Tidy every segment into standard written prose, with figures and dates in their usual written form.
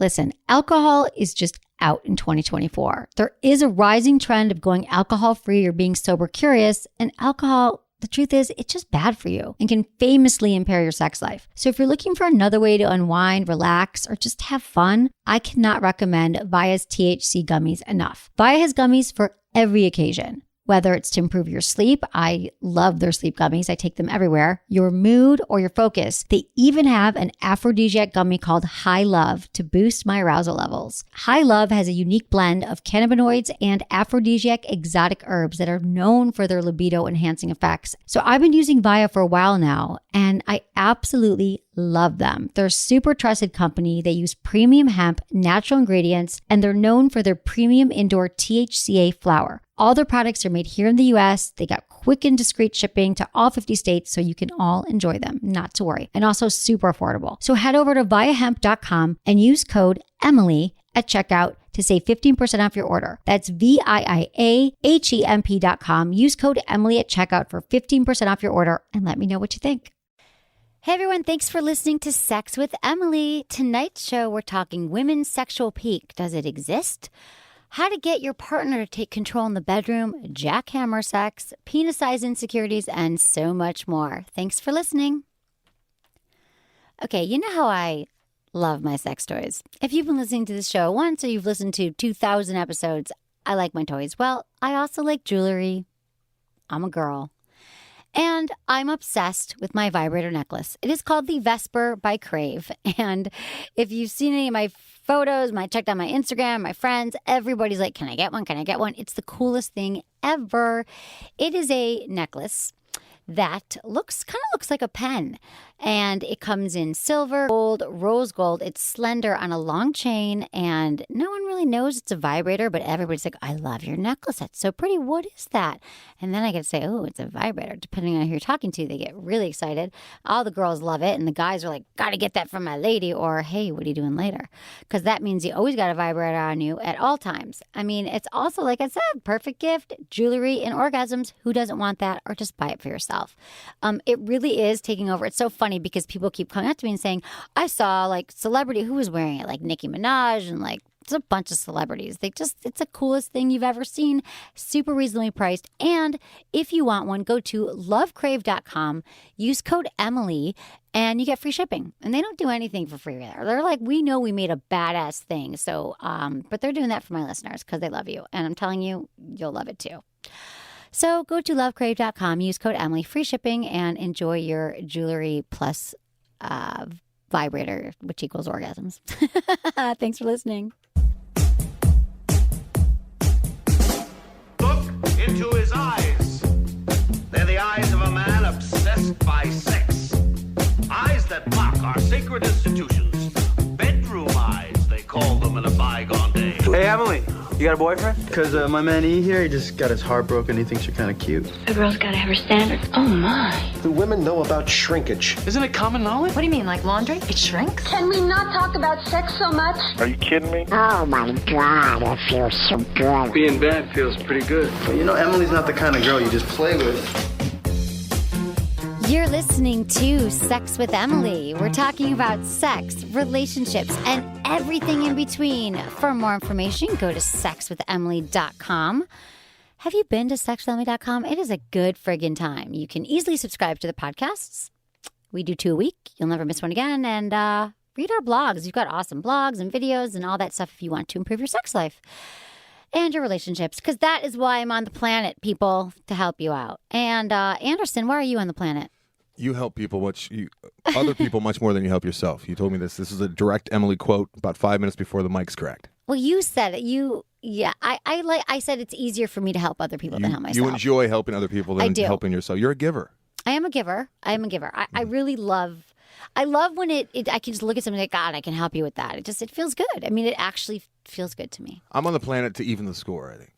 Listen, alcohol is just out in 2024. There is a rising trend of going alcohol-free or being sober curious, and alcohol, the truth is, it's just bad for you and can famously impair your sex life. So if you're looking for another way to unwind, relax, or just have fun, I cannot recommend Via's THC gummies enough. Via has gummies for every occasion. Whether it's to improve your sleep, I love their sleep gummies. I take them everywhere. Your mood or your focus. They even have an aphrodisiac gummy called High Love to boost my arousal levels. High Love has a unique blend of cannabinoids and aphrodisiac exotic herbs that are known for their libido enhancing effects. So I've been using Via for a while now, and I absolutely love them. They're a super trusted company. They use premium hemp, natural ingredients, and they're known for their premium indoor THCA flower. All their products are made here in the US. They got quick and discreet shipping to all 50 states, so you can all enjoy them, not to worry. And also super affordable. So head over to viahemp.com and use code Emily at checkout to save 15% off your order. That's VIIAHEMP.com. Use code Emily at checkout for 15% off your order and let me know what you think. Hey everyone, thanks for listening to Sex with Emily. Tonight's show, we're talking women's sexual peak. Does it exist? How to get your partner to take control in the bedroom, jackhammer sex, penis size insecurities, and so much more. Thanks for listening. Okay, you know how I love my sex toys. If you've been listening to this show once or you've listened to 2,000 episodes, I like my toys. Well, I also like jewelry. I'm a girl. And I'm obsessed with my vibrator necklace. It is called the Vesper by Crave. And if you've seen any of my photos, checked out my Instagram, my friends, everybody's like, can I get one? Can I get one? It's the coolest thing ever. It is a necklace that looks like a pen. And it comes in silver, gold, rose gold. It's slender on a long chain, and no one really knows it's a vibrator, but everybody's like, I love your necklace. That's so pretty. What is that? And then I get to say, oh, it's a vibrator. Depending on who you're talking to, they get really excited. All the girls love it, and the guys are like, gotta get that from my lady, or hey, what are you doing later? Because that means you always got a vibrator on you at all times. I mean, it's also, like I said, perfect gift, jewelry, and orgasms. Who doesn't want that? Or just buy it for yourself. It really is taking over. It's so funny because people keep coming up to me and saying, I saw like celebrity who was wearing it, like Nicki Minaj and like it's a bunch of celebrities. It's the coolest thing you've ever seen. Super reasonably priced. And if you want one, go to lovecrave.com, use code Emily, and you get free shipping. And they don't do anything for free there. They're like, we know we made a badass thing. So, but they're doing that for my listeners because they love you. And I'm telling you, you'll love it too. So go to lovecrave.com, use code Emily, free shipping, and enjoy your jewelry plus vibrator, which equals orgasms. Thanks for listening. Look into his eyes. They're the eyes of a man obsessed by sex. Eyes that mock our sacred institutions. Bedroom eyes, they call them in a bygone day. Hey, Emily. You got a boyfriend? Because my man E here, he just got his heart broken. He thinks you're kind of cute. A girl's got to have her standards. Oh, my. Do women know about shrinkage? Isn't it common knowledge? What do you mean, like laundry? It shrinks? Can we not talk about sex so much? Are you kidding me? Oh my God, I feel so good. Being bad feels pretty good. But you know, Emily's not the kind of girl you just play with. You're listening to Sex with Emily. We're talking about sex, relationships, and everything in between. For more information, go to sexwithemily.com. Have you been to sexwithemily.com? It is a good friggin' time. You can easily subscribe to the podcasts. We do 2 a week. You'll never miss one again. And read our blogs. You've got awesome blogs and videos and all that stuff if you want to improve your sex life and your relationships, because that is why I'm on the planet, people, to help you out. And Anderson, why are you on the planet? You help people other people much more than you help yourself. You told me this. This is a direct Emily quote about 5 minutes before the mic's cracked. Well, you said it. I said it's easier for me to help other people than help myself. You enjoy helping other people than helping yourself. You're a giver. I am a giver. I really love. I love when I can just look at something like, God, I can help you with that. It feels good. I mean, it actually feels good to me. I'm on the planet to even the score, I think.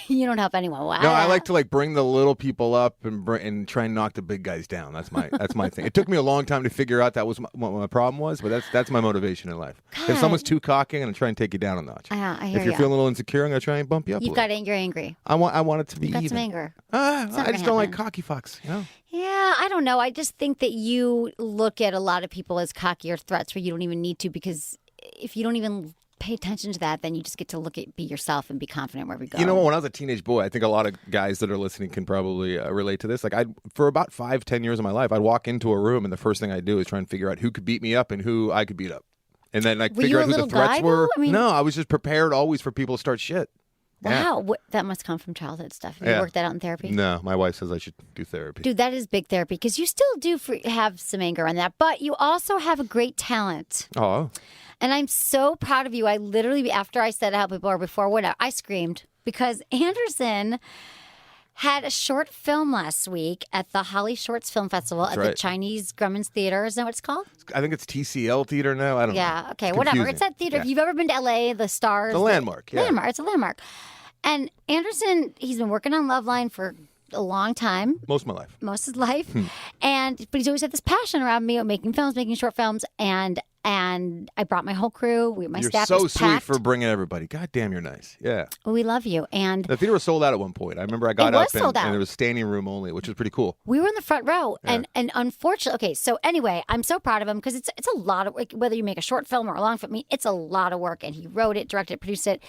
You don't help anyone. Wow. No, I like to bring the little people up and try and knock the big guys down. That's my thing. It took me a long time to figure out that was what my problem was, but that's my motivation in life. God. If someone's too cocky, I'm going to try and take you down a notch. I hear if you're feeling a little insecure, I'm going to try and bump you up. You've got angry. I want it to be even. Got some anger. I just don't like cocky fucks. You know? Yeah, I don't know. I just think that you look at a lot of people as cocky or threats where you don't even need to, because if you don't even pay attention to that, then you just get to be yourself and be confident wherever you go. You know, when I was a teenage boy, I think a lot of guys that are listening can probably relate to this. Like, for about 5-10 years of my life, I'd walk into a room and the first thing I'd do is try and figure out who could beat me up and who I could beat up. And then like figure out who the threats were. No, I was just prepared always for people to start shit. Wow, that must come from childhood stuff. Have you worked that out in therapy? No, my wife says I should do therapy. Dude, that is big therapy because you still do have some anger on that, but you also have a great talent. Oh. And I'm so proud of you. I literally, after I said how people are before, whatever, I screamed because Anderson had a short film last week at the Holly Shorts Film Festival the Chinese Grumman's Theater. Isn't that what it's called? I think it's TCL Theater now. I don't know. Yeah, okay, whatever. It's that theater. Yeah. If you've ever been to LA, the Stars. The Landmark, yeah. Landmark. It's a landmark. And Anderson, he's been working on Loveline for a long time. Most of my life. Most of his life. But he's always had this passion around me of making films, making short films. And I brought my whole crew. My staff You're so was sweet packed. for bringing everybody. God damn, you're nice. Yeah. Well, we love you. And the theater was sold out at one point. I remember I got up and there was standing room only, which was pretty cool. We were in the front row. And unfortunately, okay, so anyway, I'm so proud of him because it's a lot of work, whether you make a short film or a long film, it's a lot of work. And he wrote it, directed it, produced it.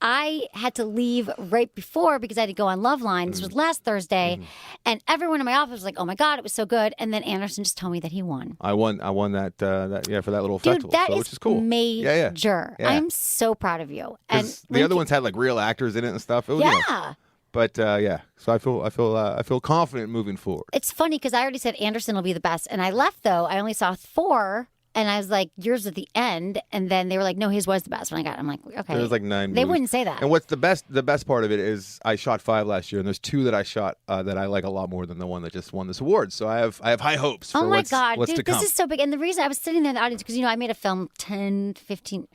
I had to leave right before because I had to go on Loveline. This was last Thursday. And everyone in my office was like, oh my God, it was so good. And then Anderson just told me that he won. I won that for that little Dude, festival. That which is cool. Major. Yeah. I'm so proud of you. And the other ones had like real actors in it and stuff. It was, but so I feel confident moving forward. It's funny because I already said Anderson will be the best, and I left though. I only saw 4. And I was like, yours at the end. And then they were like, no, his was the best. When I'm like, okay. There was like 9 They movies. wouldn't say that. And what's the best part of it is I shot 5 last year, and there's 2 that I shot that I like a lot more than the one that just won this award. So I have high hopes for what's God, to dude, come. This is so big. And the reason I was sitting there in the audience, because, I made a film 15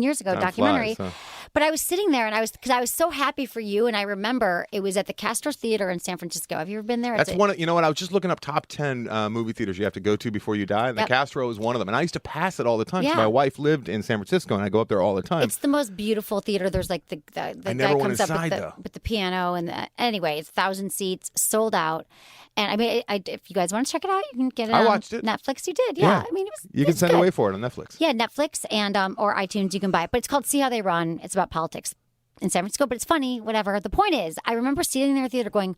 years ago, documentary. Flies, huh? But I was sitting there, and because I was so happy for you. And I remember it was at the Castro Theater in San Francisco. Have you ever been there? That's one. You know what? I was just looking up top 10 movie theaters you have to go to before you die, and the Castro is one of them. And I used to pass it all the time. Yeah. My wife lived in San Francisco, and I go up there all the time. It's the most beautiful theater. There's like the guy comes up with the piano and anyway, it's 1,000 seats, sold out. And I mean, if you guys want to check it out, you can get it. I watched it. Netflix. You did, yeah. I mean, you can send good. away for it on Netflix. Yeah, Netflix and or iTunes. You can buy it, but it's called See How They Run. It's about politics in San Francisco, but it's funny. Whatever. The point is, I remember sitting there at the theater going.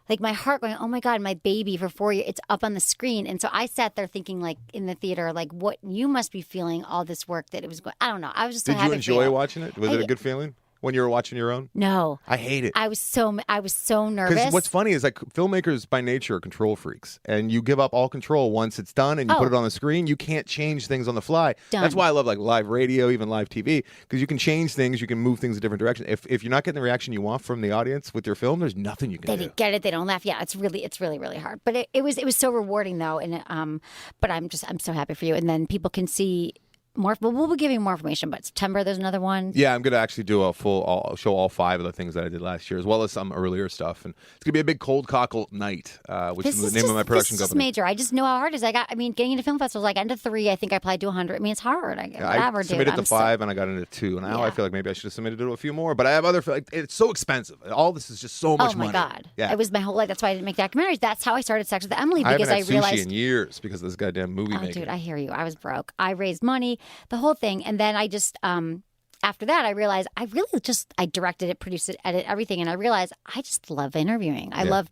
Like my heart going, oh my God, my baby for 4 years, it's up on the screen. And so I sat there thinking like in the theater, like what you must be feeling all this work that it was going, I don't know. I was just so happy. Did you enjoy watching it? Was it a good feeling when you were watching your own? No. I hate it. I was so nervous. Because what's funny is like filmmakers by nature are control freaks, and you give up all control once it's done and you put it on the screen. You can't change things on the fly. Done. That's why I love like live radio, even live TV, because you can change things, you can move things a different direction. If you're not getting the reaction you want from the audience with your film, there's nothing you can do. They didn't get it. They don't laugh. Yeah, it's really, really hard. But it was so rewarding though, and but I'm so happy for you. And then people can see. More. Well, we'll be giving more information, but September there's another one. Yeah, I'm going to actually do I'll show all 5 of the things that I did last year, as well as some earlier stuff. And it's going to be a big cold cockle night, which is the name of my production company. This is company. major. I just know how hard it is. Getting into film festivals, like into 3, I think I applied to 100. I mean, it's hard. I submitted to 5 and I got into 2. And now I feel like maybe I should have submitted to a few more. But I have other. It's so expensive. All this is just so much money. Oh my God! Yeah. It was my whole life. That's why I didn't make documentaries. That's how I started Sex with Emily because I haven't had realized sushi in years because of this goddamn movie making. Dude, I hear you. I was broke. I raised money, the whole thing, and then I just after that I realized I directed it, produced it, edited everything, and I realized I just love interviewing. I love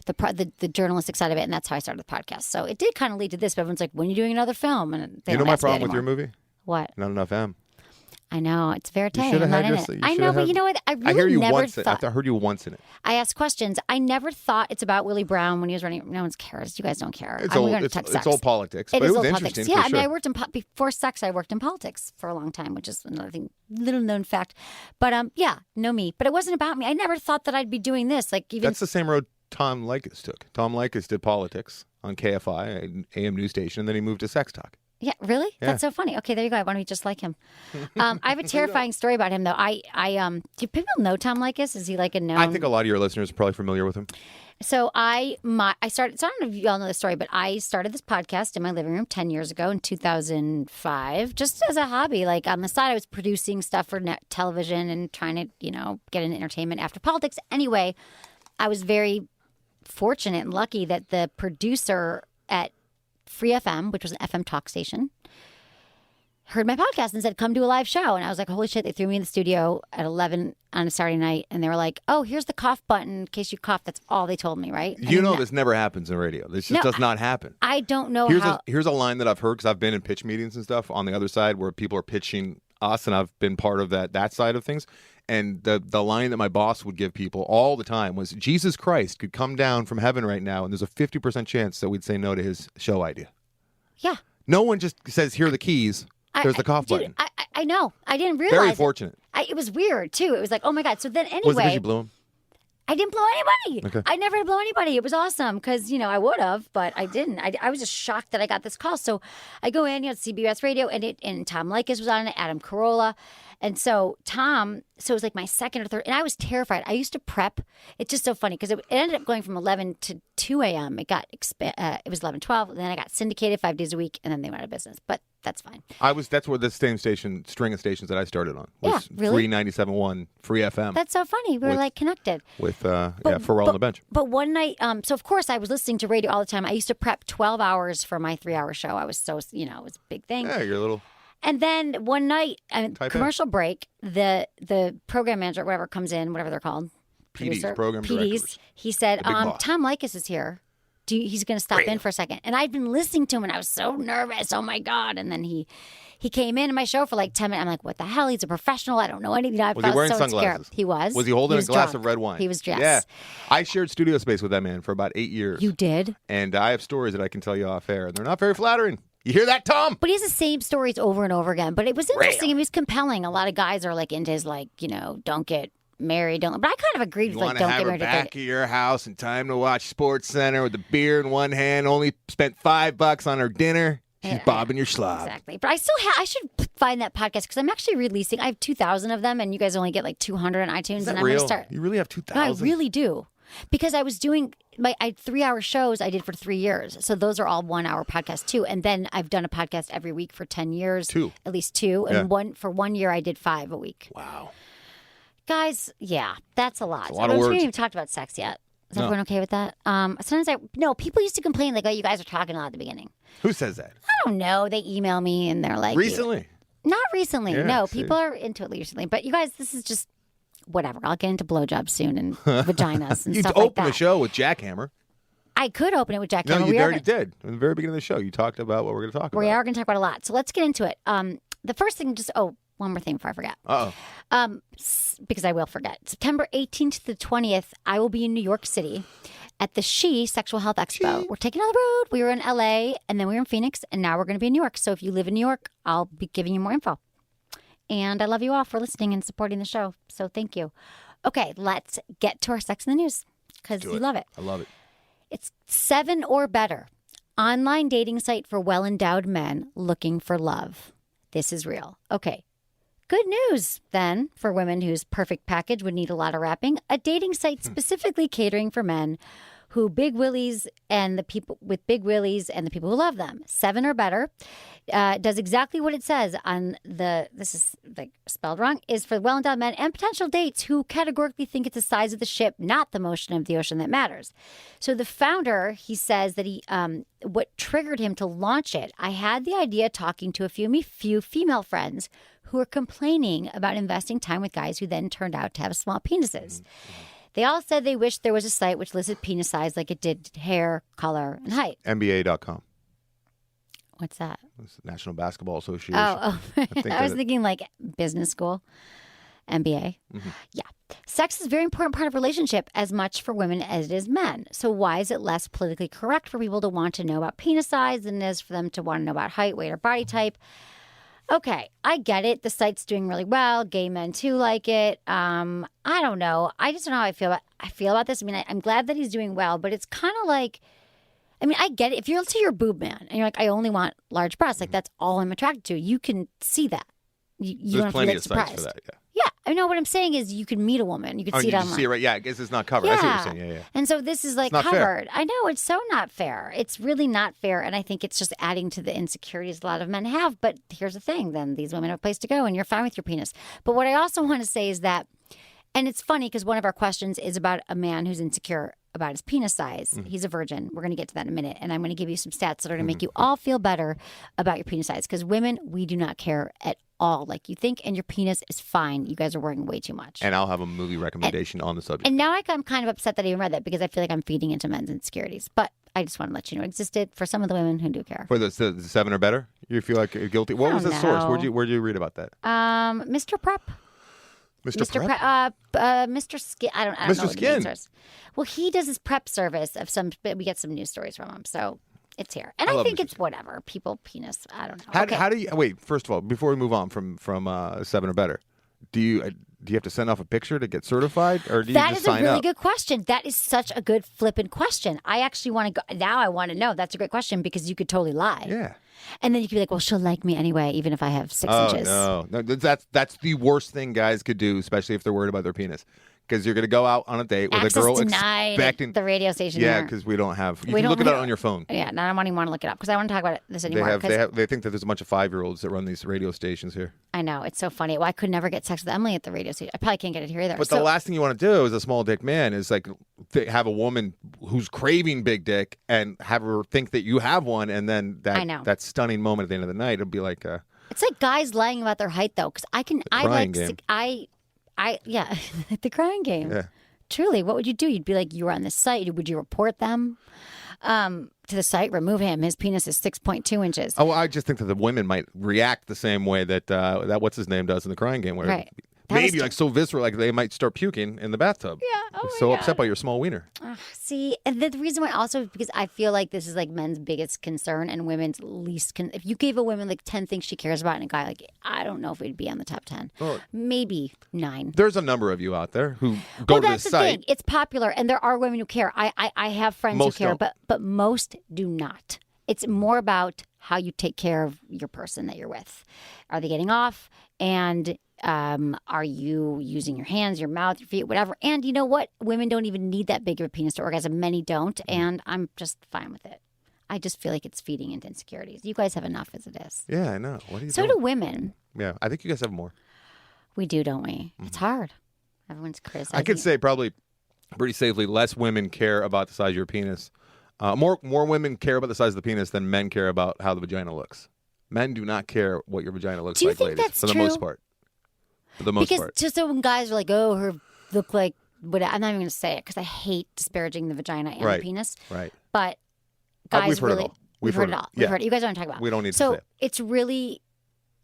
the journalistic side of it, and that's how I started the podcast. So it did kind of lead to this. But everyone's like, "When are you doing another film?" And they you know my problem with your movie? What? Not enough M. I know. It's verite. You should have I'm had not in it. I know, but you know what? I heard you once in it. I asked questions. I never thought it's about Willie Brown when he was running. No one cares. You guys don't care. It's all politics, but it was interesting. Yeah, for sure. I worked before sex. I worked in politics for a long time, which is another thing, little known fact. But know me. But it wasn't about me. I never thought that I'd be doing this. That's the same road Tom Leykis took. Tom Leykis did politics on KFI, an AM news station, and then he moved to sex talk. Yeah, really? Yeah. That's so funny. Okay, there you go. I want to be just like him. I have a terrifying story about him, though. Do people know Tom Leykis? Is he like a known? I think a lot of your listeners are probably familiar with him. So I started. So I don't know if you all know the story, but I started this podcast in my living room 10 years ago in 2005, just as a hobby. Like on the side, I was producing stuff for net television and trying to, get into entertainment after politics. Anyway, I was very fortunate and lucky that the producer at Free FM, which was an FM talk station, heard my podcast and said, come do a live show. And I was like, holy shit, they threw me in the studio at 11 on a Saturday night. And they were like, oh, here's the cough button in case you cough. That's all they told me, right? This never happens in radio. This just does not happen. I don't know Here's a line that I've heard because I've been in pitch meetings and stuff on the other side where people are pitching us, and I've been part of that side of things. And the line that my boss would give people all the time was, Jesus Christ could come down from heaven right now, and there's a 50% chance that we'd say no to his show idea. Yeah. No one just says, here are the keys. There's the cough button. I know. I didn't realize. Very fortunate. It was weird, too. It was like, oh, my God. So then anyway. Was it because you blew him? I didn't blow anybody. Okay. I never blow anybody. It was awesome because, I would have, but I didn't. I was just shocked that I got this call. So I go in, CBS Radio, and Tom Leykis was on it, Adam Carolla. And so it was like my second or third, and I was terrified. I used to prep. It's just so funny because it ended up going from 11 to 2 a.m. It was 11, 12, and then I got syndicated 5 days a week, and then they went out of business. But that's fine. That's where the same string of stations that I started on was really? Free 97.1, Free FM. That's so funny. We were connected. With Pharrell on the bench. But one night, so of course I was listening to radio all the time. I used to prep 12 hours for my 3-hour show. I was so, it was a big thing. Yeah, you're a little... And then one night, commercial break, the program manager, whatever comes in, whatever they're called, PDs, program directors. He said, Tom Leykis is here. He's going to stop in for a second. And I'd been listening to him, and I was so nervous. Oh, my God. And then he came in my show for like 10 minutes. I'm like, what the hell? He's a professional. I don't know anything. Was he wearing sunglasses? He was. Was he holding a glass drunk. of red wine? He was, yes. Yeah. I shared studio space with that man for about 8 years. You did? And I have stories that I can tell you off air, and they're not very flattering. You hear that, Tom? But he has the same stories over and over again. But it was interesting. It was compelling. A lot of guys are like into his don't get married. But I kind of agreed with don't get married. You want to have her back at your house in time to watch Sports Center with a beer in one hand, only spent $5 on her dinner. She's bobbing your slob. Exactly. But I should find that podcast because I'm actually releasing. I have 2,000 of them, and you guys only get like 200 on iTunes. Is that and I'm real? going to start. You really have 2,000? I really do. Because I was doing I had 3-hour shows I did for 3 years. So those are all 1-hour podcasts too. And then I've done a podcast every week for 10 years. At least 2. And for 1 year I did 5 a week. Wow. Guys, yeah, that's a lot. That's a lot of words. We haven't even talked about sex yet. Is everyone okay with that? Sometimes people used to complain like, oh, you guys are talking a lot at the beginning. Who says that? I don't know. They email me and they're like... Recently? Not recently. Yeah, no, people are into it recently. But you guys, this is just... Whatever. I'll get into blowjobs soon and vaginas and stuff like that. You open the show with jackhammer. I could open it with jackhammer. No, you already did. In the very beginning of the show, you talked about what we're going to talk about. We are going to talk about a lot. So let's get into it. The first thing, one more thing before I forget. Because I will forget. September 18th to the 20th, I will be in New York City at the Sexual Health Expo. We're taking on the road. We were in LA, and then we were in Phoenix, and now we're going to be in New York. So if you live in New York, I'll be giving you more info. And I love you all for listening and supporting the show. So thank you. Okay, let's get to our Sex in the News because you love it. I love it. It's 7 or Better. Online dating site for well-endowed men looking for love. This is real. Okay. Good news, then, for women whose perfect package would need a lot of wrapping. A dating site specifically catering for men who big willies and the people with big willies and the people who love them. 7 or Better does exactly what it says on this is like spelled wrong, is for well-endowed men and potential dates who categorically think it's the size of the ship, not the motion of the ocean that matters. So the founder, he says that what triggered him to launch it, I had the idea talking to a few female friends who were complaining about investing time with guys who then turned out to have small penises. Mm-hmm. They all said they wished there was a site which listed penis size like it did hair, color, and height. NBA.com. What's that? It's the National Basketball Association. I was thinking like business school, MBA. Mm-hmm. Yeah. Sex is a very important part of a relationship as much for women as it is men. So why is it less politically correct for people to want to know about penis size than it is for them to want to know about height, weight, or body type? Okay, I get it. The site's doing really well. Gay men too like it. I don't know. I just don't know how I feel about this. I mean, I'm glad that he's doing well, but it's kind of like, I mean, I get it. If you're your boob man and you're like, I only want large breasts, like that's all I'm attracted to. You can see that. You don't have to get surprised. For that, yeah. Yeah, I know what I'm saying is you can meet a woman. You can see it online. See it, right? Yeah, I guess it's not covered. Yeah. I see what you're saying. Yeah. And so this is like covered. Fair. I know it's so not fair. It's really not fair. And I think it's just adding to the insecurities a lot of men have. But here's the thing. Then these women have a place to go and you're fine with your penis. But what I also want to say is that And it's funny because one of our questions is about a man who's insecure about his penis size. He's a virgin. We're going to get to that in a minute. And I'm going to give you some stats that are going to make you all feel better about your penis size. Because women, we do not care at all like you think. And your penis is fine. You guys are worrying way too much. And I'll have a movie recommendation on the subject. And now I'm kind of upset that I even read that because I feel like I'm feeding into men's insecurities. But I just want to let you know it existed for some of the women who do care. For the 7 or better? You feel like you're guilty? What was the source? Where'd you read about that? Mr. Prep. Mr. Prep? Mr. Skin. I don't know. Mr. Skin. Well, he does his prep service of some. We get some news stories from him, so it's here. And I think it's whatever. People, penis. I don't know. How do you wait? First of all, before we move on from 7 or better, do you have to send off a picture to get certified, or do you just sign up? That is a really good question. That is such a good flippant question. I actually want to go. Now I want to know. That's a great question because you could totally lie. Yeah. And then you could be like, well, she'll like me anyway, even if I have 6 inches. No, that's the worst thing guys could do, especially if they're worried about their penis. Because you're going to go out on a date with a girl expecting the radio station. Yeah, because we don't have. You can look it up on your phone. Yeah, and I don't even want to look it up because I don't want to talk about this anymore. They think that there's a bunch of 5-year-olds that run these radio stations here. I know, it's so funny. Well, I could never get sex with Emily at the radio station. I probably can't get it here either. But the last thing you want to do as a small dick man is like have a woman who's craving big dick and have her think that you have one, and then that stunning moment at the end of the night, it'll be like. It's like guys lying about their height though, because the crying game. Yeah. Truly, what would you do? You'd be like, you were on this site. Would you report them to the site? Remove him. His penis is 6.2 inches. Oh, I just think that the women might react the same way that what's his name does in the crying game, where right. maybe like so visceral, like they might start puking in the bathtub. Yeah. Oh They're so upset by your small wiener. See, and the reason why also is because I feel like this is like men's biggest concern and women's least. If you gave a woman like 10 things she cares about, and a guy like I don't know if we'd be on the top 10, maybe 9. There's a number of you out there who go to this site. Thing. It's popular, and there are women who care. I have friends most who care, don't. but most do not. It's more about how you take care of your person that you're with. Are they getting off? And are you using your hands, your mouth, your feet, whatever? And you know what? Women don't even need that big of a penis to orgasm. Many don't, and I'm just fine with it. I just feel like it's feeding into insecurities. You guys have enough as it is. Yeah, I know. What are you so doing? do women. Yeah, I think you guys have more. We do, don't we? Mm-hmm. It's hard. Everyone's criticizing. I could say probably pretty safely less women care about the size of your penis. More women care about the size of the penis than men care about how the vagina looks. Men do not care what your vagina looks like, ladies, that's for the true? most part. For the most part. Just so when guys are like, oh, her look like, what, I'm not even going to say it because I hate disparaging the vagina and the penis. Right. But guys we've heard really, it all. We've heard it all. Yeah. We've heard it. You guys don't talk about it. We don't need to say it. So it's really,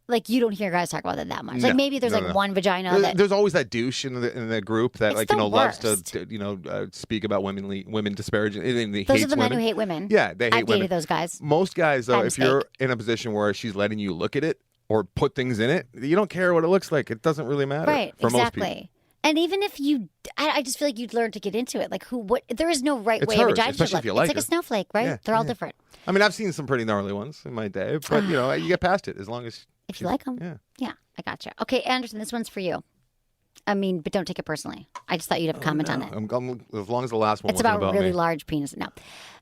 like, you don't hear guys talk about it that much. No, like maybe there's one vagina. There's always that douche in the group that loves worst. to speak about women disparaging. Those are the men who hate women. Yeah, they hate women. I've dated those guys. Most guys, though, if you're in a position where she's letting you look at it or put things in it, you don't care what it looks like. It doesn't really matter. Right, for exactly. most people. And even if you, I just feel like you'd learn to get into it. Like there is no right way hers, a vagina should especially look. if you like it's like her. a snowflake, right? Yeah, They're all different. I mean, I've seen some pretty gnarly ones in my day, but you get past it as long as if you like them. Yeah, I gotcha. Okay, Anderson, this one's for you. I mean, but don't take it personally. I just thought you'd have a comment on it. As long as the last one it's wasn't about really me. large penis. No,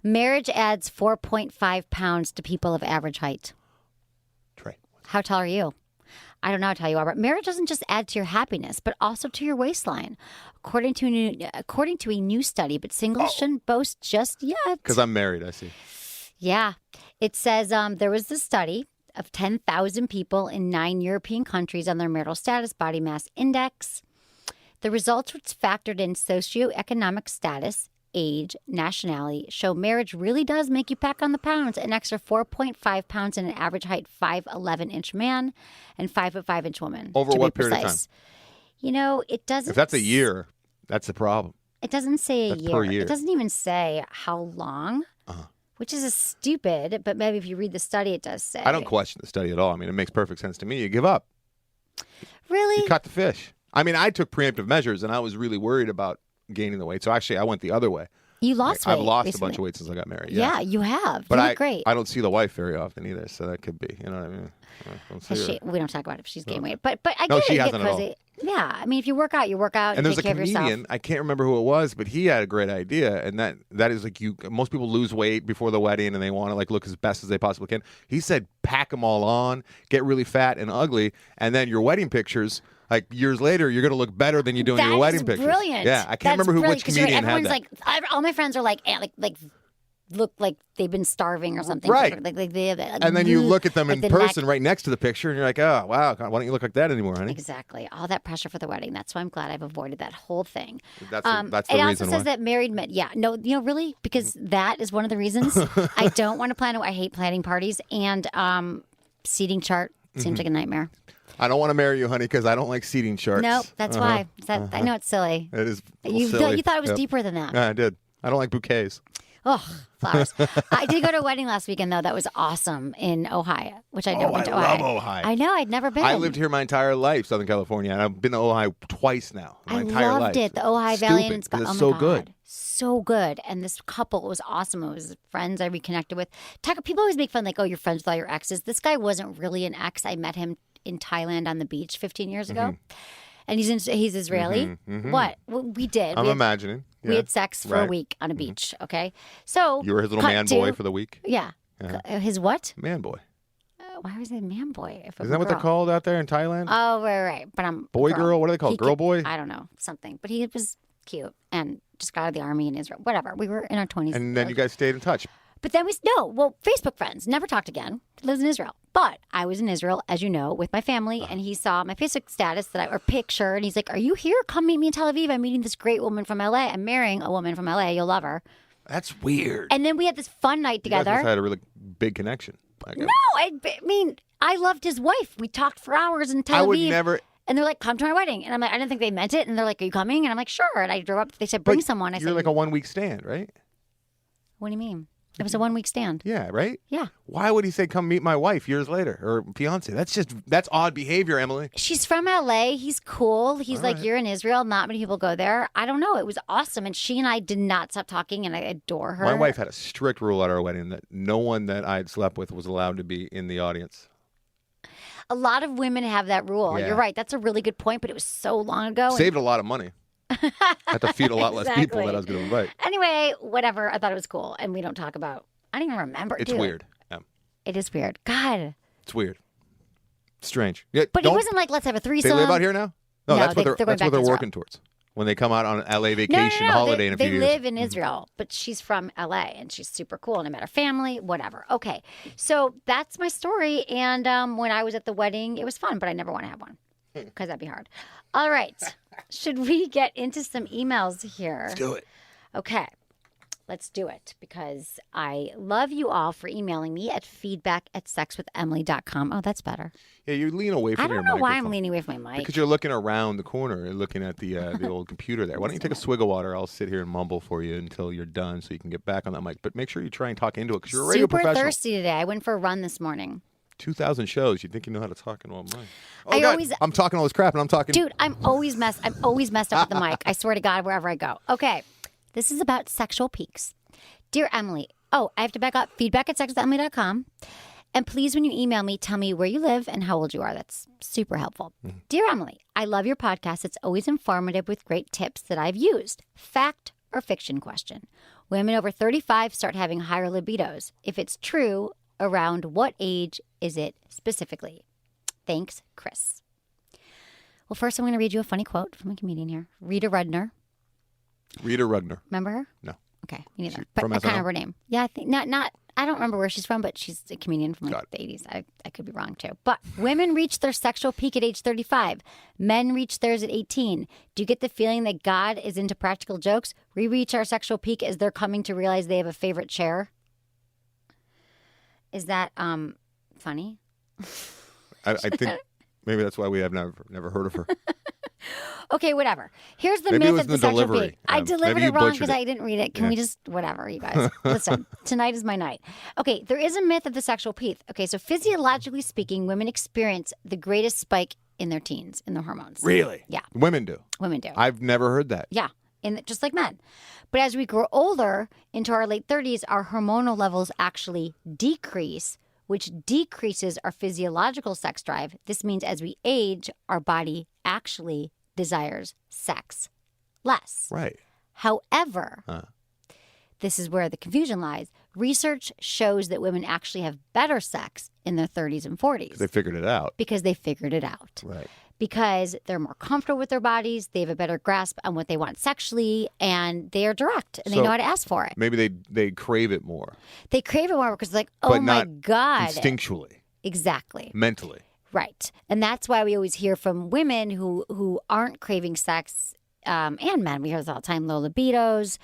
marriage adds 4.5 pounds to people of average height. Trey, how tall are you? I don't know how tall you are, but marriage doesn't just add to your happiness, but also to your waistline, according to a new study. But singles shouldn't boast just yet. Because I'm married, I see. Yeah, it says there was this study of 10,000 people in 9 European countries on their marital status body mass index. The results, which factored in socioeconomic status, age, nationality, show marriage really does make you pack on the pounds. An extra 4.5 pounds in an average height 5'11" man and 5'5" woman. Over what period of time? You know, it doesn't. If that's a year, that's the problem. It doesn't say a year. Per year. It doesn't even say how long. Which is stupid, but maybe if you read the study, it does say. I don't question the study at all. I mean, it makes perfect sense to me. You give up. Really? You cut the fish. I mean, I took preemptive measures, and I was really worried about gaining the weight. So actually, I went the other way. You lost weight. I've lost recently. a bunch of weight since I got married. Yeah, you have. But you look great. I don't see the wife very often either, so that could be. You know what I mean? We don't talk about if she's gained weight, but I no, get she it. hasn't at all. Yeah, I mean, if you work out, you work out. And there's a take care of yourself. comedian, I can't remember who it was, but he had a great idea, and that is like most people lose weight before the wedding, and they want to like look as best as they possibly can. He said, pack them all on, get really fat and ugly, and then your wedding pictures Like years later, you're going to look better than you do in your wedding pictures. Brilliant. Yeah, I can't remember which comedian had that. Everyone's like, all my friends are like look like they've been starving or something. Right. Like they have, and then you look at them in the person right next to the picture, and you're like, oh, wow, why don't you look like that anymore, honey? Exactly. All that pressure for the wedding. That's why I'm glad I've avoided that whole thing. That's the it reason also why. says that married men. Yeah. No, really? Because that is one of the reasons I don't want to plan. I hate planning parties. And seating chart seems like a nightmare. I don't want to marry you, honey, because I don't like seating charts. Nope. That's why. I know it's silly. It is You silly. thought it was Yep. deeper than that. Yeah, I did. I don't like bouquets. Oh, flowers. I did go to a wedding last weekend, though. That was awesome in Ohio, which I never went to I Ohio. love Ohio. I know. I'd never been. I lived here my entire life, Southern California, and I've been to Ohio twice now. My entire life. I loved it. The Ohio Valley and Stupid, 'cause oh it's my so God. good. So good. And this couple was awesome. It was friends I reconnected with. People always make fun, like, oh, you're friends with all your exes. This guy wasn't really an ex. I met him in Thailand on the beach 15 years ago. And he's Israeli. What? Well, we did. I'm imagining. We Yeah. had sex for a Right. week on a beach, okay? So You were his little cut man to- boy for the week? Yeah. His what? Man boy. Why was it man boy? If Isn't that what they're called out there in Thailand? Oh, right. But I'm Boy, girl? What are they called? Girl, boy? I don't know. Something. But he was cute and just got out of the army in Israel. Whatever. We were in our 20s. And then you guys stayed in touch. But then Facebook friends. Never talked again. Lives in Israel. But I was in Israel, as you know, with my family, and he saw my Facebook status or picture, and he's like, "Are you here? Come meet me in Tel Aviv. I'm meeting this great woman from LA. I'm marrying a woman from LA. You'll love her." That's weird. And then we had this fun night You guys together. must have had a really big connection. No, I mean, I loved his wife. We talked for hours in Tel Aviv. I would never. And they're like, "Come to my wedding." And I'm like, I didn't think they meant it. And they're like, "Are you coming?" And I'm like, "Sure." And I drove up. They said, "Bring someone." I You're said, like a 1 week stand, right? "What do you mean?" It was a 1 week stand. Yeah, right? Yeah. Why would he say, come meet my wife years later or fiance? That's odd behavior, Emily. She's from LA. He's cool. He's All like, right. "You're in Israel. Not many people go there." I don't know. It was awesome. And she and I did not stop talking, and I adore her. My wife had a strict rule at our wedding that no one that I'd slept with was allowed to be in the audience. A lot of women have that rule. Yeah. You're right. That's a really good point, but it was so long ago. and- Saved a lot of money. Had to feed a lot less people Exactly. that I was going to invite. Anyway, whatever. I thought it was cool. And we don't talk about, I don't even remember. It's dude. weird. Yeah. It is weird. God. It's weird. Strange. Yeah, But he wasn't like, let's have a threesome. They live out here now? No, No, that's what they're going back to Israel. working towards. When they come out on an LA vacation No. holiday in a few They years. live in Israel, but she's from LA and she's super cool. And I met her family, whatever. Okay. So that's my story. And when I was at the wedding, it was fun, but I never want to have one because that'd be hard. All right. Should we get into some emails here? Let's do it. Okay. Let's do it because I love you all for emailing me at feedback@sexwithemily.com. Oh, that's better. Yeah, you lean away from I your don't know why I'm microphone. leaning away from my mic. Because you're looking around the corner. You're looking at the old computer there. Why don't you take a swig of water? I'll sit here and mumble for you until you're done so you can get back on that mic. But make sure you try and talk into it because you're a radio Super professional. thirsty today. I went for a run this morning. 2,000 shows. You think you know how to talk in one mic. I God, always- I'm talking all this crap and I'm talking. Dude, I'm always messed up with the mic. I swear to God, wherever I go. Okay. This is about sexual peaks. Dear Emily, I have to back up. Feedback@sexwithemily.com. And please, when you email me, tell me where you live and how old you are. That's super helpful. Dear Emily, I love your podcast. It's always informative with great tips that I've used. Fact or fiction question. Women over 35 start having higher libidos. If it's true, around what age is it specifically? Thanks, Chris. Well, first I'm going to read you a funny quote from a comedian here. Rita Rudner. Rita Rugner. Remember her? No. Okay, me neither. She But from I kind SNL? of her name. Yeah, I think not. I don't remember where she's from, but she's a comedian from Got like the 80s. I could be wrong too. But women reach their sexual peak at age 35. Men reach theirs at 18. Do you get the feeling that God is into practical jokes? We reach our sexual peak as they're coming to realize they have a favorite chair. Is that funny? I think maybe that's why we have never heard of her. Okay, whatever. Here's the Maybe it myth was of the the sexual delivery. peak. I delivered Maybe you it wrong butchered because it. I didn't read it. Can Yeah. we just, whatever, you guys. Listen, tonight is my night. Okay, there is a myth of the sexual peak. Okay, so physiologically speaking, women experience the greatest spike in their teens, in their hormones. Really? Yeah. Women do. Women do. I've never heard that. Yeah, just like men. But as we grow older, into our late 30s, our hormonal levels actually decrease, which decreases our physiological sex drive. This means as we age, our body actually desires sex less. Right. However, this is where the confusion lies. Research shows that women actually have better sex in their 30s and 40s They figured it out. because they figured it out. Right. because they're more comfortable with their bodies. They have a better grasp on what they want sexually, and they are direct, and they know how to ask for it. Maybe they crave it more. They crave it more because they're like, oh, but my not God. instinctually. Exactly. Mentally. Right. And that's why we always hear from women who aren't craving sex, and men. We hear this all the time, low libidos.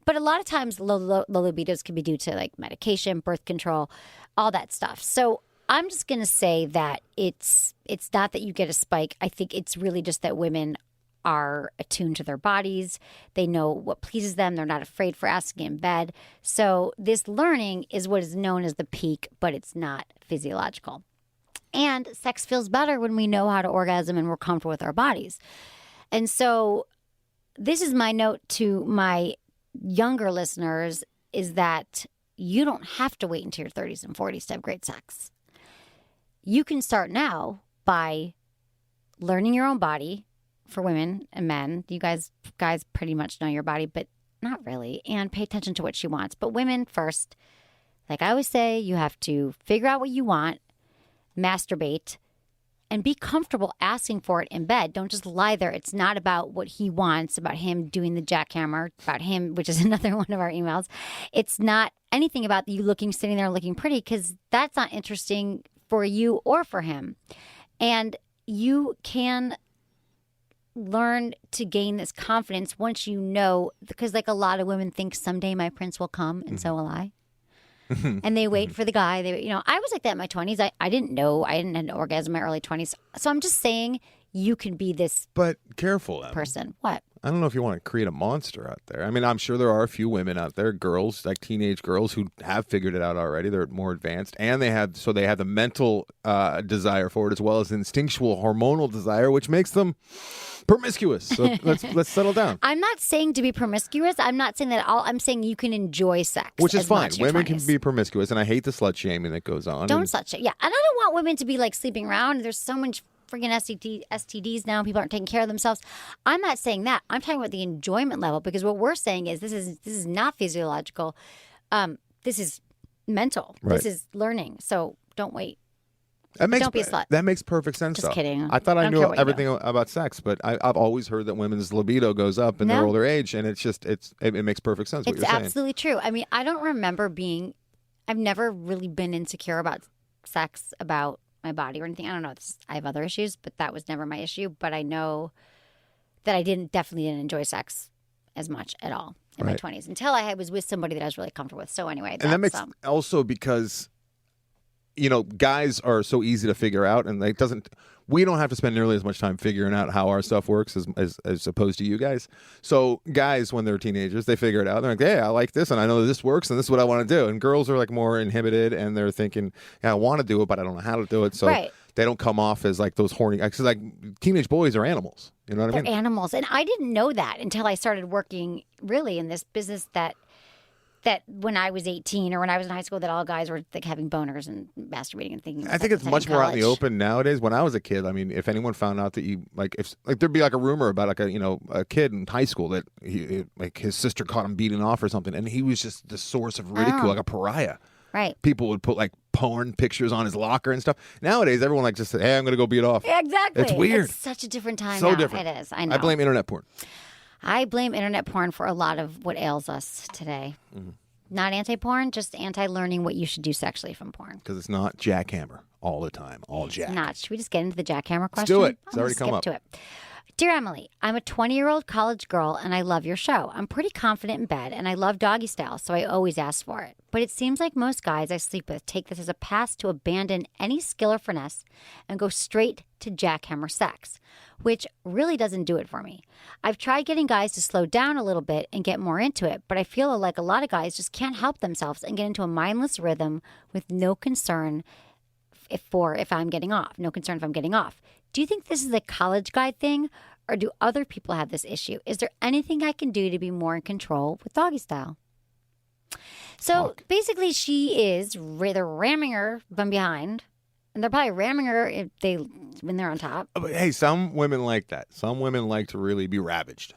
But a lot of times low libidos can be due to like medication, birth control, all that stuff. So I'm just going to say that it's not that you get a spike. I think it's really just that women are attuned to their bodies. They know what pleases them. They're not afraid for asking in bed. So this learning is what is known as the peak, but it's not physiological. And sex feels better when we know how to orgasm and we're comfortable with our bodies. And so this is my note to my younger listeners, is that you don't have to wait until your 30s and 40s to have great sex. You can start now by learning your own body. For women and men, you guys pretty much know your body, but not really, and pay attention to what she wants. But women first, like I always say, you have to figure out what you want, masturbate, and be comfortable asking for it in bed. Don't just lie there. It's not about what he wants, about him doing the jackhammer, about him, which is another one of our emails. It's not anything about you sitting there looking pretty, because that's not interesting for you or for him. And you can learn to gain this confidence once you know, because like a lot of women think someday my prince will come, and so will I. And they wait for the guy. I was like that in my 20s. I didn't know. I didn't have an orgasm in my early 20s. So I'm just saying you can be this But careful, Emma. person. What? I don't know if you want to create a monster out there. I mean, I'm sure there are a few women out there, girls, like teenage girls, who have figured it out already. They're more advanced, and they have the mental desire for it, as well as instinctual hormonal desire, which makes them promiscuous. So let's settle down. I'm not saying to be promiscuous. I'm not saying that at all. I'm saying you can enjoy sex, which is as fine. much in your Women 20s. can be promiscuous, and I hate the slut shaming that goes on. Don't slut shame. Yeah, and I don't want women to be like sleeping around. There's so much freaking STDs now. People aren't taking care of themselves. I'm not saying that. I'm talking about the enjoyment level, because what we're saying is this is not physiological. This is mental. Right. This is learning. So don't wait. Don't be a slut. That makes perfect sense. Just kidding. I thought I don't knew care what you everything about sex, but I've always heard that women's libido goes up in their older age, and it makes perfect sense. What It's you're saying. absolutely true. I mean, I don't remember I've never really been insecure about sex, about my body or anything. I don't know. I have other issues, but that was never my issue. But I know that I definitely didn't enjoy sex as much at all in my 20s until I was with somebody that I was really comfortable with. So anyway, and that makes also because, guys are so easy to figure out, and we don't have to spend nearly as much time figuring out how our stuff works as opposed to you guys. So guys, when they're teenagers, they figure it out. They're like, hey, I like this, and I know this works, and this is what I want to do. And girls are like more inhibited, and they're thinking, yeah, I want to do it, but I don't know how to do it. So they don't come off as like those horny, because like teenage boys are animals. You know what I mean? They're animals. And I didn't know that until I started working really in this business, that when I was 18 or when I was in high school, that all guys were like having boners and masturbating and thinking. I think it's much more out in the open nowadays. When I was a kid, I mean, if anyone found out that you if there'd be like a rumor about like a kid in high school that his sister caught him beating off or something, and he was just the source of ridicule, like a pariah. Right. People would put like porn pictures on his locker and stuff. Nowadays, everyone just said, hey, I'm going to go beat off. Yeah, exactly. It's weird. It's such a different time so now. different. It is. I know. I blame internet porn. I blame internet porn for a lot of what ails us today. Mm-hmm. Not anti-porn, just anti-learning what you should do sexually from porn. Because it's not jackhammer all the time. All jack. It's not. Should we just get into the jackhammer question? Let's do it. It's already come up. To it. Dear Emily, I'm a 20-year-old college girl, and I love your show. I'm pretty confident in bed, and I love doggy style, so I always ask for it. But it seems like most guys I sleep with take this as a pass to abandon any skill or finesse and go straight to jackhammer sex, which really doesn't do it for me. I've tried getting guys to slow down a little bit and get more into it, but I feel like a lot of guys just can't help themselves and get into a mindless rhythm with no concern if I'm getting off. No concern if I'm getting off. Do you think this is a college guy thing, or do other people have this issue? Is there anything I can do to be more in control with doggy style? So basically, she is they're ramming her from behind, and they're probably ramming her when they're on top. But hey, some women like that. Some women like to really be ravaged.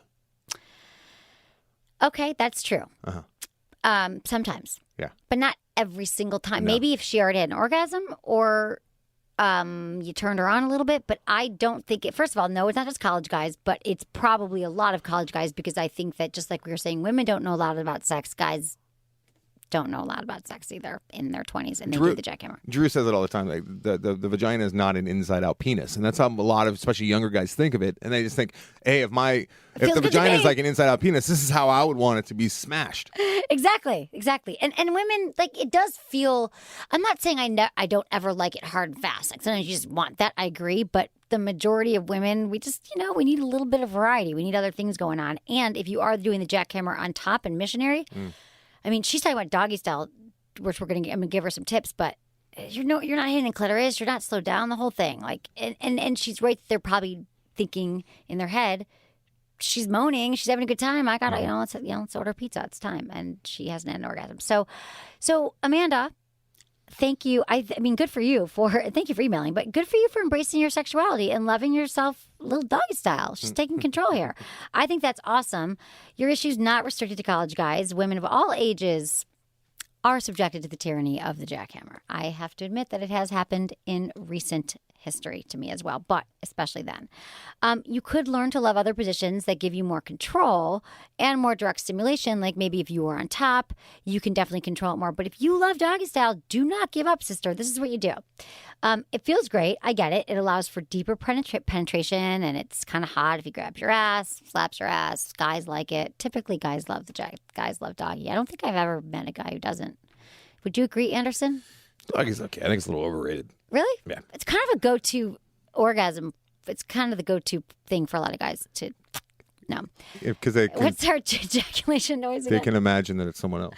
Okay, that's true. Sometimes. Yeah. But not every single time. No. Maybe if she already had an orgasm, or you turned her on a little bit, but I don't think it. First of all, no, it's not just college guys, but it's probably a lot of college guys because I think that just like we were saying, women don't know a lot about sex. Guys don't know a lot about sex either in their 20s, and they do the jackhammer. Drew says it all the time. Like the vagina is not an inside-out penis, and that's how a lot of, especially younger guys, think of it. And they just think, hey, if the vagina is like an inside-out penis, this is how I would want it to be smashed. Exactly. And women, like, it does feel. I'm not saying I don't ever like it hard and fast. Like sometimes you just want that. I agree, but the majority of women, we just we need a little bit of variety. We need other things going on. And if you are doing the jackhammer on top and missionary. I mean, she's talking about doggy style, which I'm gonna give her some tips, but you're not hitting clitoris, you're not slowed down the whole thing. Like, and she's right there, probably thinking in their head, she's moaning, she's having a good time. I gotta, let's order pizza. It's time, and she hasn't had an orgasm. So Amanda, thank you. I mean, good for you thank you for emailing, but good for you for embracing your sexuality and loving yourself a little doggy style. She's taking control here. I think that's awesome. Your issue's not restricted to college guys. Women of all ages are subjected to the tyranny of the jackhammer. I have to admit that it has happened in recent history to me as well, but especially then. You could learn to love other positions that give you more control and more direct stimulation. Like maybe if you were on top, you can definitely control it more. But if you love doggy style, do not give up, sister. This is what you do. It feels great. I get it. It allows for deeper penetration, and it's kind of hot if you grab your ass, slaps your ass. Guys like it. Typically, guys love guys love doggy. I don't think I've ever met a guy who doesn't. Would you agree, Anderson? Doggy's okay. I think it's a little overrated. Really? Yeah. It's kind of a go-to orgasm. It's kind of the go-to thing for a lot of guys to, no. Because What's our ejaculation noise they again? can imagine that it's someone else.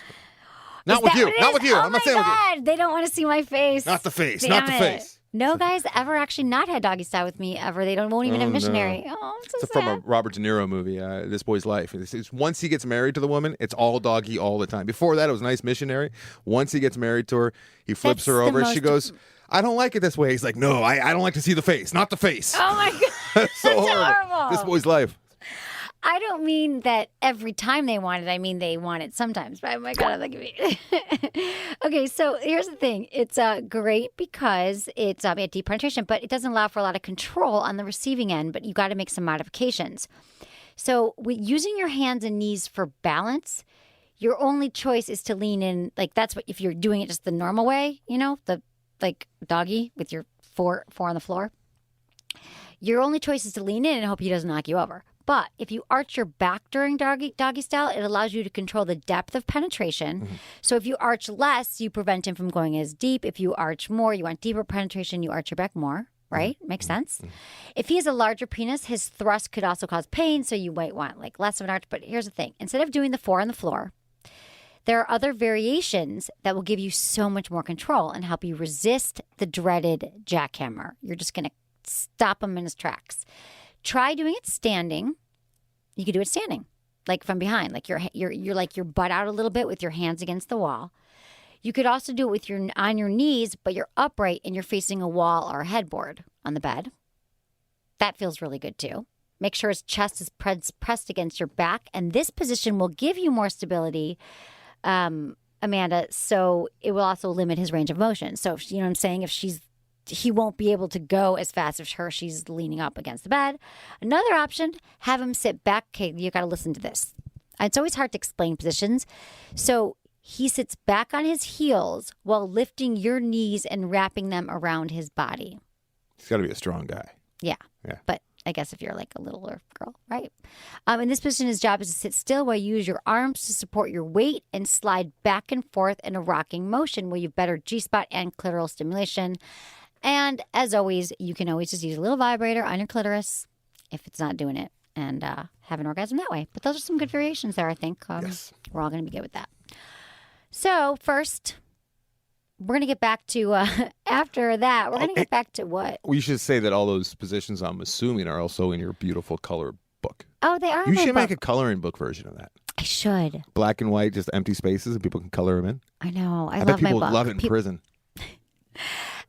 Not with you. Not with you. Oh I'm not saying with you. my God. They don't want to see my face. Not the face. Damn Not the it. face. No guys ever actually not had doggy style with me ever. They won't even have missionary. No. Oh, I'm so It's sad. from a Robert De Niro movie, This Boy's Life. It's once he gets married to the woman, it's all doggy all the time. Before that, it was nice missionary. Once he gets married to her, he flips her over, and she goes, I don't like it this way. He's like, no, I don't like to see the face, not the face. Oh my God. So That's horrible. This Boy's Life. I don't mean that every time they want it. I mean they want it sometimes. But oh my God, look at me. Okay, so here's the thing. It's great because it's deep penetration, but it doesn't allow for a lot of control on the receiving end. But you got to make some modifications. So with using your hands and knees for balance, your only choice is to lean in. Like that's what if you're doing it just the normal way, the like doggy with your four on the floor. Your only choice is to lean in and hope he doesn't knock you over. But if you arch your back during doggy style, it allows you to control the depth of penetration. Mm-hmm. So if you arch less, you prevent him from going as deep. If you arch more, you want deeper penetration, you arch your back more, right? Mm-hmm. Makes sense? Mm-hmm. If he has a larger penis, his thrust could also cause pain, so you might want like less of an arch. But here's the thing. Instead of doing the 4 on the floor, there are other variations that will give you so much more control and help you resist the dreaded jackhammer. You're just going to stop him in his tracks. Try doing it standing. You could do it standing, like from behind, like you're like your butt out a little bit with your hands against the wall. You could also do it with on your knees, but you're upright and you're facing a wall or a headboard on the bed. That feels really good too. Make sure his chest is pressed against your back, and this position will give you more stability, Amanda. So it will also limit his range of motion. So you know what I'm saying? He won't be able to go as fast if she's leaning up against the bed. Another option, have him sit back. Okay, you got to listen to this. It's always hard to explain positions. So he sits back on his heels while lifting your knees and wrapping them around his body. He's got to be a strong guy. Yeah. But I guess if you're like a littler girl, right? In this position, his job is to sit still while you use your arms to support your weight and slide back and forth in a rocking motion where you have better G-spot and clitoral stimulation. And as always, you can always just use a little vibrator on your clitoris if it's not doing it and have an orgasm that way. But those are some good variations there, I think. Yes. We're all going to be good with that. So first, we're going to get back to, after that, we're going to get back to what? We should say that all those positions, I'm assuming, are also in your beautiful color book. Oh, they are. You should make a coloring book version of that. I should. Black and white, just empty spaces, and people can color them in. I know. I bet love my people book. love it in prison.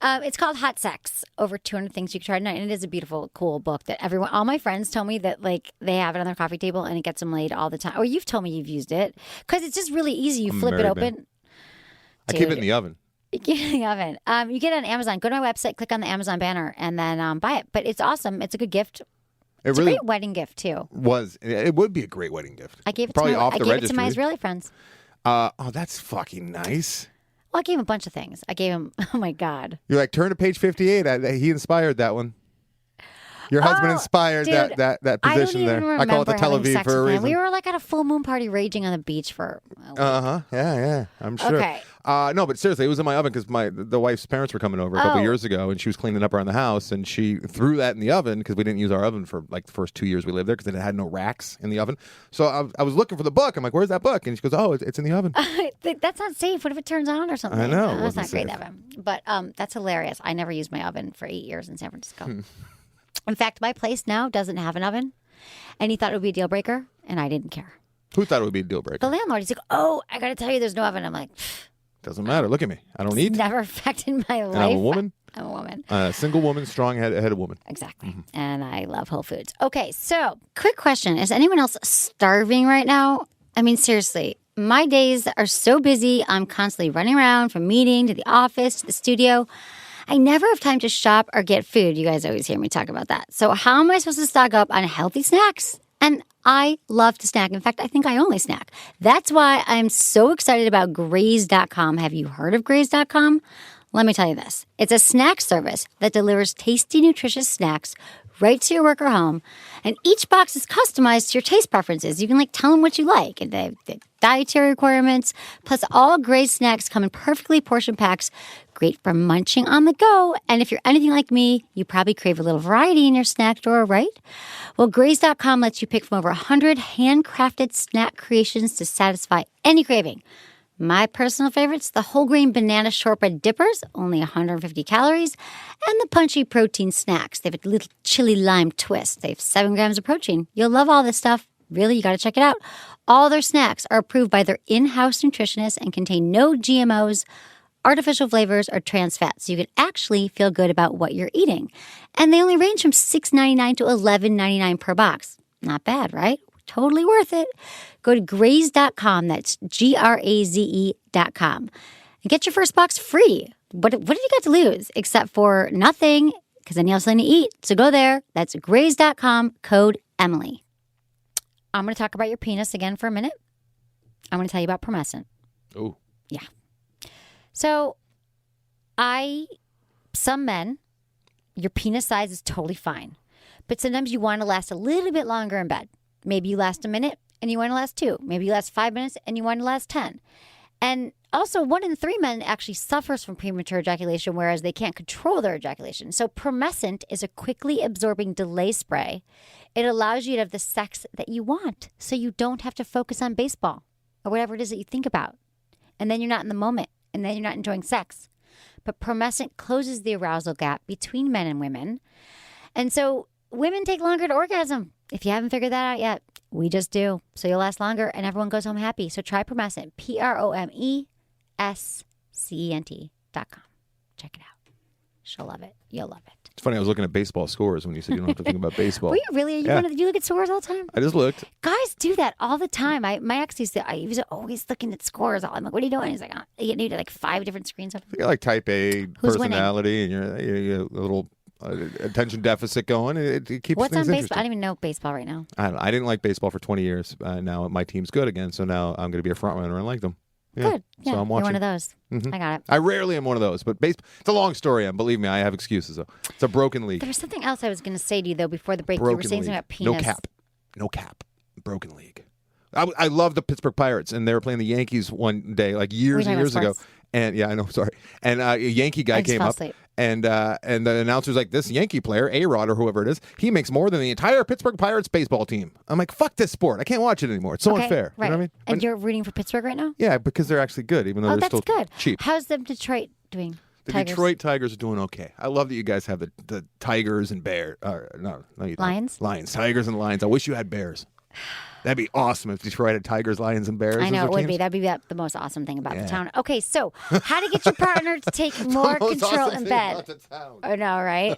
It's called Hot Sex, Over 200 Things You Can Try Tonight. And it is a beautiful, cool book that all my friends tell me that like they have it on their coffee table and it gets them laid all the time. Or you've told me you've used it because it's just really easy. You flip it open. I keep it in the oven. You get it in the oven. You get it on Amazon. Go to my website, click on the Amazon banner, and then buy it. But it's awesome. It's a good gift. It's a great wedding gift, too. It would be a great wedding gift. I gave it Probably to my, off I the gave registry. it to my Israeli friends. Oh, that's fucking nice. Well, I gave him a bunch of things. I gave him, oh my God. You're like, turn to page 58. He inspired that one. Your husband inspired dude, that position there. I call it the Tel Aviv for a reason. We were like at a full moon party raging on the beach for a week. Yeah. I'm sure. Okay. No, but seriously, it was in my oven because the wife's parents were coming over a couple years ago, and she was cleaning up around the house, and she threw that in the oven because we didn't use our oven for like the first 2 years we lived there because it had no racks in the oven. So I was looking for the book. I'm like, "Where's that book?" And she goes, "Oh, it's in the oven." That's not safe. What if it turns on or something? I know. That's not great oven. But that's hilarious. I never used my oven for 8 years in San Francisco. In fact, my place now doesn't have an oven, and he thought it would be a deal breaker, and I didn't care. Who thought it would be a deal breaker? The landlord. He's like, "Oh, I got to tell you, there's no oven." I'm like, doesn't matter. Look at me. I don't eat. Never affected my life. And I'm a woman. I'm a woman. A single woman, strong headed woman. Exactly. And I love Whole Foods. Okay, so quick question. Is anyone else starving right now? I mean, seriously, my days are so busy. I'm constantly running around from meeting to the office to the studio. I never have time to shop or get food. You guys always hear me talk about that. So how am I supposed to stock up on healthy snacks? And I love to snack. In fact, I think I only snack. That's why I'm so excited about Graze.com. Have you heard of Graze.com? Let me tell you this. It's a snack service that delivers tasty, nutritious snacks right to your work or home. And each box is customized to your taste preferences. You can tell them what you like. And they have dietary requirements. Plus, all Graze snacks come in perfectly portioned packs. Great for munching on the go. And if you're anything like me, you probably crave a little variety in your snack drawer, right? Well, Graze.com lets you pick from over 100 handcrafted snack creations to satisfy any craving. My personal favorites, the whole grain banana shortbread dippers, only 150 calories, and the punchy protein snacks. They have a little chili lime twist. They have 7 grams of protein. You'll love all this stuff. Really, you got to check it out. All their snacks are approved by their in-house nutritionists and contain no GMOs, artificial flavors, or trans fats. So you can actually feel good about what you're eating. And they only range from $6.99 to $11.99 per box. Not bad, right? Totally worth it. Go to Graze.com. That's GRAZE.com. And get your first box free. What have you got to lose? Except for nothing, because then you have something to eat. So go there. That's Graze.com, code Emily. I'm going to talk about your penis again for a minute. I'm going to tell you about Promescent. Oh. Yeah. So, some men, your penis size is totally fine. But sometimes you want to last a little bit longer in bed. Maybe you last a minute and you want to last 2. Maybe you last 5 minutes and you want to last 10. And also, 1 in 3 men actually suffers from premature ejaculation, whereas they can't control their ejaculation. So Promescent is a quickly absorbing delay spray. It allows you to have the sex that you want, so you don't have to focus on baseball or whatever it is that you think about. And then you're not in the moment, and then you're not enjoying sex. But Promescent closes the arousal gap between men and women. And so women take longer to orgasm. If you haven't figured that out yet, we just do. So you'll last longer and everyone goes home happy. So try Promescent, PROMESCENT.com. Check it out. She'll love it. You'll love it. It's funny. I was looking at baseball scores when you said you don't have to think about baseball. Were you really? Did you look at scores all the time? I just looked. Guys do that all the time. My ex he was always looking at scores. I'm like, what are you doing? He's like, you need like 5 different screens. You got like type A personality, and you're a little attention deficit going. It keeps What's things on baseball? interesting. I don't even know baseball right now. I don't know. I didn't like baseball for 20 years. Now my team's good again, so now I'm going to be a front runner and like them. Yeah. Good. Yeah, so I'm watching. You're one of those. Mm-hmm. I got it. I rarely am one of those, but it's a long story. And believe me, I have excuses. Though. It's a broken league. There was something else I was going to say to you, though, before the break. You were saying something about penis. No cap. Broken league. I love the Pittsburgh Pirates, and they were playing the Yankees one day, like years and years ago. And yeah, I know. Sorry. And a Yankee guy came up, and the announcer's like, "This Yankee player, A-Rod or whoever it is, he makes more than the entire Pittsburgh Pirates baseball team." I'm like, "Fuck this sport! I can't watch it anymore. It's so unfair." Right. You know what I mean? And you're rooting for Pittsburgh right now? Yeah, because they're actually good, even though they're still good. cheap. How's the Detroit doing? The Tigers? Detroit Tigers are doing okay. I love that you guys have the Tigers and Bears. No, you don't. Lions? Lions, Tigers, and Lions. I wish you had Bears. That'd be awesome if Detroit had tigers, lions, and bears. I know as it their would teams. be. That'd be the most awesome thing about the town. Okay, so how to get your partner to take more control in bed? I know, right?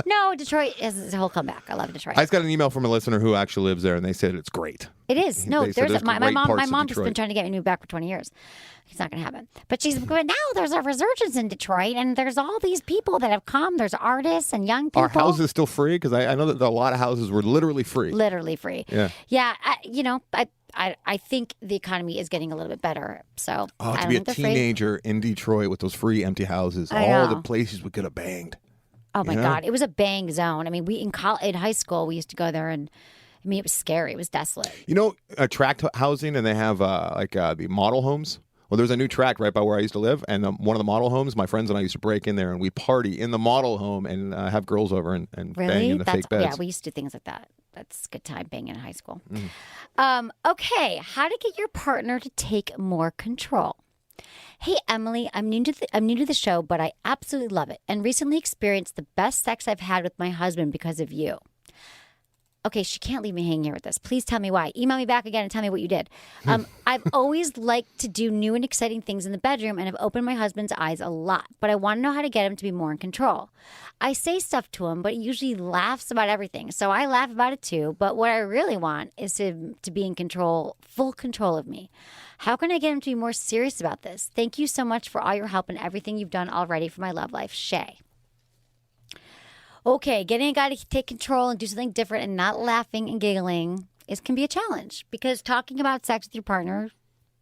No, Detroit is a whole comeback. I love Detroit. I just got an email from a listener who actually lives there, and they said it's great. It is. No, They said there's my great mom. parts My of mom's just been Detroit. trying to get me back for 20 years. It's not going to happen. But she's going, now there's a resurgence in Detroit, and there's all these people that have come. There's artists and young people. Are houses still free? Because I know that a lot of houses were literally free. Literally free. Yeah. Yeah. I think the economy is getting a little bit better. So Oh, I to don't be a think they're free. teenager in Detroit with those free empty houses, I all know. the places we could have banged. Oh my You know? God, it was a bang zone. I mean, in high school we used to go there, and I mean it was scary. It was desolate. You know, tract housing, and they have the model homes. Well, there's a new tract right by where I used to live, and one of the model homes, my friends and I used to break in there, and we party in the model home and have girls over and bang Really? in the fake beds. Yeah, we used to do things like that. That's a good time banging in high school. Mm-hmm. Okay, how to get your partner to take more control. Hey Emily, I'm new to the show, but I absolutely love it, and recently experienced the best sex I've had with my husband because of you. Okay, she can't leave me hanging here with this. Please tell me why. Email me back again and tell me what you did. I've always liked to do new and exciting things in the bedroom and have opened my husband's eyes a lot, but I want to know how to get him to be more in control. I say stuff to him, but he usually laughs about everything, so I laugh about it too, but what I really want is to be in control, full control of me. How can I get him to be more serious about this? Thank you so much for all your help and everything you've done already for my love life. Shay. Okay, getting a guy to take control and do something different and not laughing and giggling can be a challenge, because talking about sex with your partner,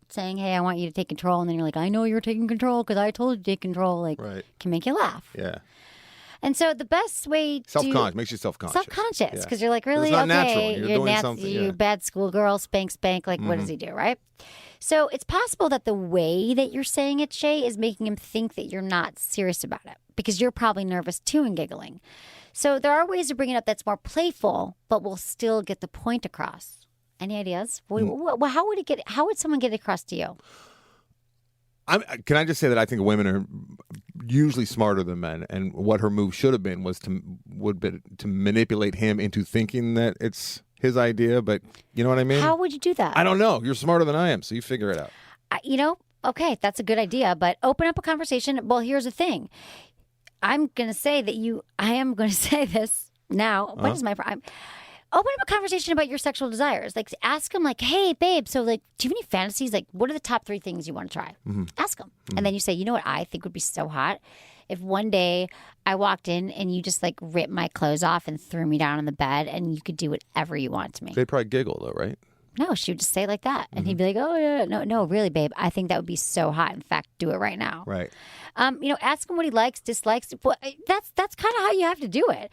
saying, hey, I want you to take control, and then you're like, I know you're taking control because I told you to take control, can make you laugh. Yeah. And so the best way Self-conscious. Makes you self-conscious. Self-conscious, because Yeah. you're like, really? It's not okay, natural. You're doing something, you yeah. bad schoolgirl, spank. Like, what does he do, right? So it's possible that the way that you're saying it, Shay, is making him think that you're not serious about it, because you're probably nervous too and giggling. So there are ways to bring it up that's more playful, but will still get the point across. Any ideas? How would someone get it across to you? Can I just say that I think women are usually smarter than men, and what her move should have been was to manipulate him into thinking that it's his idea. But you know what I mean? How would you do that? I don't know. You're smarter than I am, so you figure it out. Okay, that's a good idea, but open up a conversation. Well, here's the thing. I am going to say this now. What is my problem? Open up a conversation about your sexual desires. Like, ask him, like, hey, babe, so, like, do you have any fantasies? Like, what are the top 3 things you want to try? Mm-hmm. Ask him. And then you say, you know what I think would be so hot? If one day I walked in and you just, like, ripped my clothes off and threw me down on the bed and you could do whatever you want to me. They'd probably giggle, though, right? No, she would just say it like that. And he'd be like, oh, yeah, no, really, babe. I think that would be so hot. In fact, do it right now. Right. Ask him what he likes, dislikes. That's kind of how you have to do it.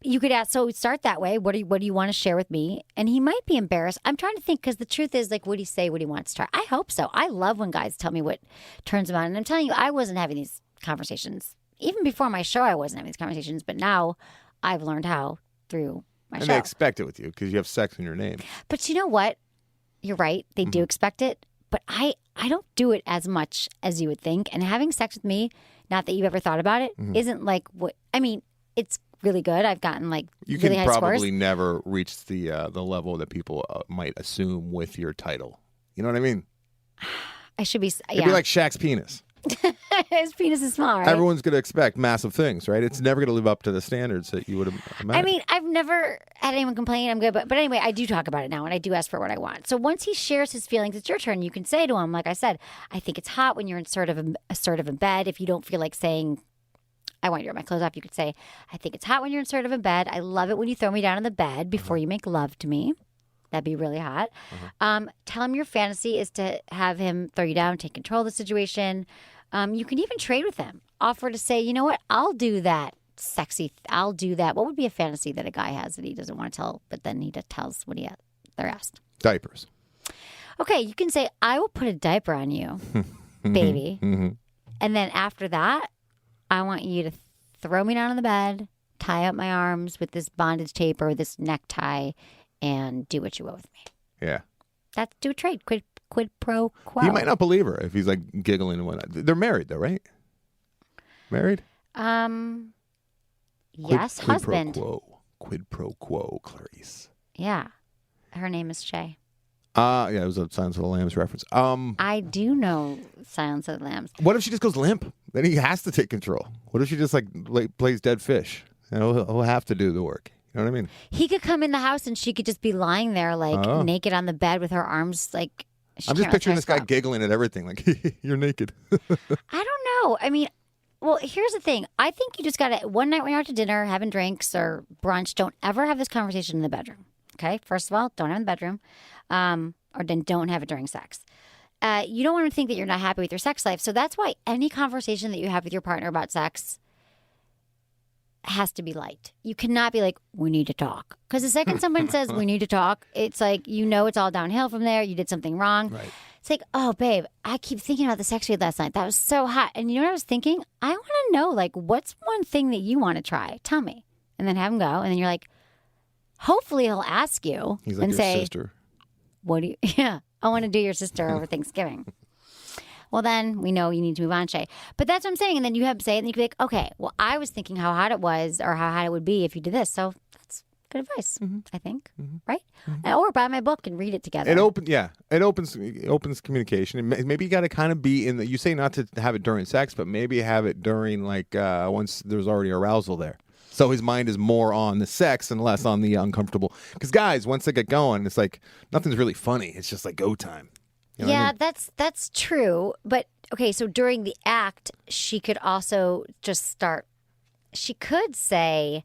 You could ask, so start that way. What do you want to share with me? And he might be embarrassed. I'm trying to think, because the truth is, like, would he say what he wants to try? I hope so. I love when guys tell me what turns them on. And I'm telling you, I wasn't having these conversations. Even before my show, I wasn't having these conversations. But now I've learned how through my show. And they expect it with you because you have sex in your name. But you know what? You're right. They do expect it. But I don't do it as much as you would think. And having sex with me, not that you've ever thought about it, isn't like what – I mean, it's really good. I've gotten like You really can high probably scores. never reach the level that people might assume with your title. You know what I mean? I should be – It'd be like Shaq's penis. His penis is small, right? Everyone's going to expect massive things, right? It's never going to live up to the standards that you would imagine. I mean, I've never had anyone complain. I'm good. But anyway, I do talk about it now, and I do ask for what I want. So once he shares his feelings, it's your turn. You can say to him, like I said, I think it's hot when you're assertive in bed. If you don't feel like saying, I want you to rip my clothes off, you could say, I think it's hot when you're assertive in bed. I love it when you throw me down on the bed before you make love to me. That'd be really hot. Tell him your fantasy is to have him throw you down, take control of the situation. You can even trade with him. Offer to say, you know what, I'll do that I'll do that. What would be a fantasy that a guy has that he doesn't want to tell, but then he tells what they're asked? Diapers. Okay, you can say, I will put a diaper on you, baby. And then after that, I want you to throw me down on the bed, tie up my arms with this bondage tape or this necktie, and do what you will with me. Yeah. Do a trade. Quid pro quo. He might not believe her if he's like giggling and whatnot. They're married though, right? Married? Yes, husband. Quid pro quo, Clarice. Yeah. Her name is Shay. Yeah, it was a Silence of the Lambs reference. I do know Silence of the Lambs. What if she just goes limp? Then he has to take control. What if she just plays dead fish? He'll have to do the work. You know what I mean? He could come in the house and she could just be lying there naked on the bed with her arms like. I'm just picturing this guy giggling at everything like, you're naked. I don't know. I mean, well, here's the thing. I think you just got to, one night when you're out to dinner, having drinks or brunch, don't ever have this conversation in the bedroom. Okay? First of all, don't have it in the bedroom. Or then don't have it during sex. You don't want to think that you're not happy with your sex life. So that's why any conversation that you have with your partner about sex has to be light. You cannot be like, we need to talk. Because the second someone says we need to talk, it's like, it's all downhill from there. You did something wrong. Right. It's like, oh, babe, I keep thinking about the sex we had last night. That was so hot. And you know what I was thinking? I want to know, what's one thing that you want to try? Tell me. And then have him go. And then you're like, hopefully he'll ask you. He's like and your say, sister. What do you, yeah, I want to do your sister over Thanksgiving. Well, then we know you need to move on, Shay. But that's what I'm saying. And then you have to say it, and you can be like, okay, well, I was thinking how hot it was or how hot it would be if you did this. So that's good advice, I think. Right? Or buy my book and read it together. It opens communication. Maybe you got to kind of be in the, you say not to have it during sex, but maybe have it during once there's already arousal there. So his mind is more on the sex and less on the uncomfortable. Because guys, once they get going, it's like nothing's really funny. It's just like go time. You know what I mean? That's true. But okay, so during the act, she could also just start. She could say.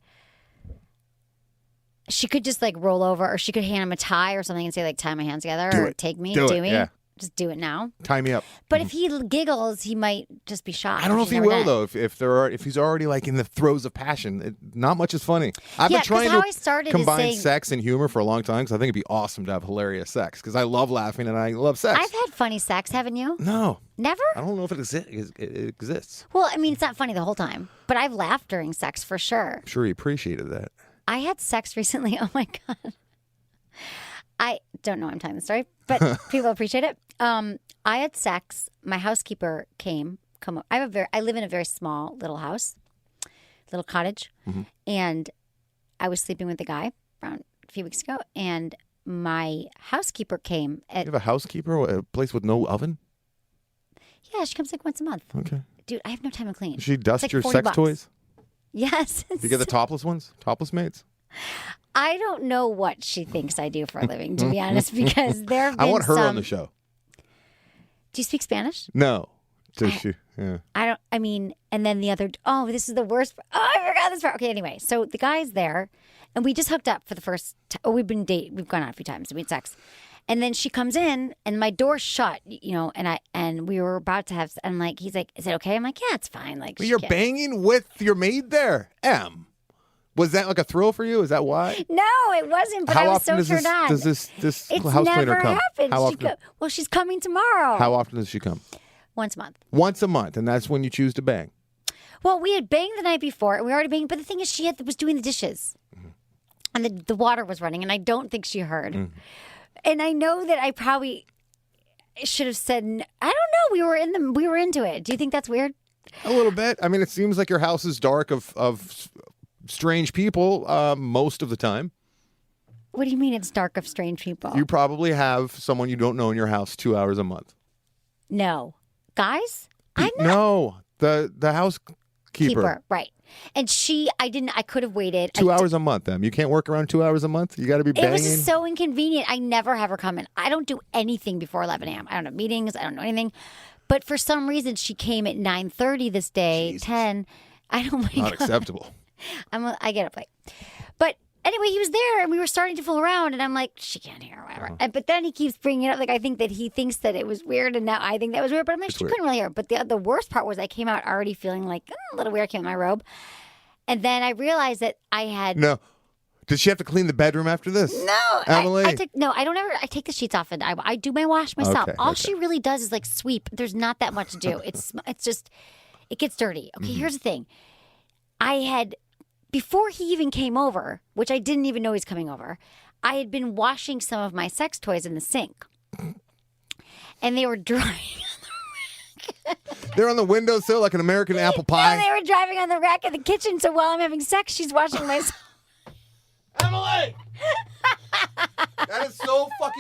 She could just roll over, or she could hand him a tie or something and say tie my hands together, or take me, do me. Yeah. Just do it now. Tie me up. But if he giggles, he might just be shocked. I don't know if he will though. If he's already in the throes of passion, not much is funny. I've been trying to combine sex and humor for a long time because I think it'd be awesome to have hilarious sex because I love laughing and I love sex. I've had funny sex, haven't you? No. Never? I don't know if it exists. Well, I mean, it's not funny the whole time, but I've laughed during sex for sure. I'm sure he appreciated that. I had sex recently. Oh my God. I don't know why I'm telling the story, but people appreciate it. I had sex. My housekeeper came. I live in a very small little house, little cottage, and I was sleeping with a guy around a few weeks ago, and my housekeeper came. You have a housekeeper, a place with no oven? Yeah, she comes once a month. Okay, dude, I have no time to clean. Does she dust your sex $40. toys? Yes. Do you get the topless ones? Topless maids? I don't know what she thinks I do for a living, to be honest, because there have been I want her on the show. Do you speak Spanish? No. Does she? Yeah. And then the other, this is the worst. Oh, I forgot this part. Okay, anyway, so the guy's there, and we just hooked up for the first time. We've gone out a few times, we had sex. And then she comes in, and my door's shut, and we were about to have, and he's like, is it okay? I'm like, yeah, it's fine. But you're banging with your maid there, M. Was that a thrill for you? Is that why? No, it wasn't. But I was so turned on. Does this it's house cleaner never come? Happened. How often? She's coming tomorrow. How often does she come? Once a month. Once a month, and that's when you choose to bang. Well, we had banged the night before, and we already banged. But the thing is, she was doing the dishes, and the water was running, and I don't think she heard. And I know that I probably should have said, I don't know. We were into it. Do you think that's weird? A little bit. I mean, it seems like your house is dark of strange people most of the time. What do you mean it's dark of strange people? You probably have someone you don't know in your house 2 hours a month. No. Guys? No. The housekeeper. Right. And I could have waited. 2 hours a month, then. You can't work around 2 hours a month? You got to be banging? It was so inconvenient. I never have her come in. I don't do anything before 11 a.m. I don't have meetings. I don't know anything. But for some reason, she came at 9:30 this day, Jesus. 10. I don't mind. Not acceptable. I get up late. But anyway, he was there, and we were starting to fool around, and I'm like, she can't hear, whatever. But then he keeps bringing it up. I think that he thinks that it was weird, and now I think that was weird. But I'm like, she couldn't really hear. But the worst part was I came out already feeling a little weird. I came in my robe. And then I realized that I had... No. Did she have to clean the bedroom after this? No. Emily? I don't ever... I take the sheets off, and I do my wash myself. Okay, All she really does is sweep. There's not that much to do. It's just... It gets dirty. Okay, here's the thing. I had... Before he even came over, which I didn't even know he's coming over, I had been washing some of my sex toys in the sink. And they were drying on the rack. They're on the windowsill like an American apple pie. No, they were driving on the rack in the kitchen, so while I'm having sex, she's washing my... Emily! That is so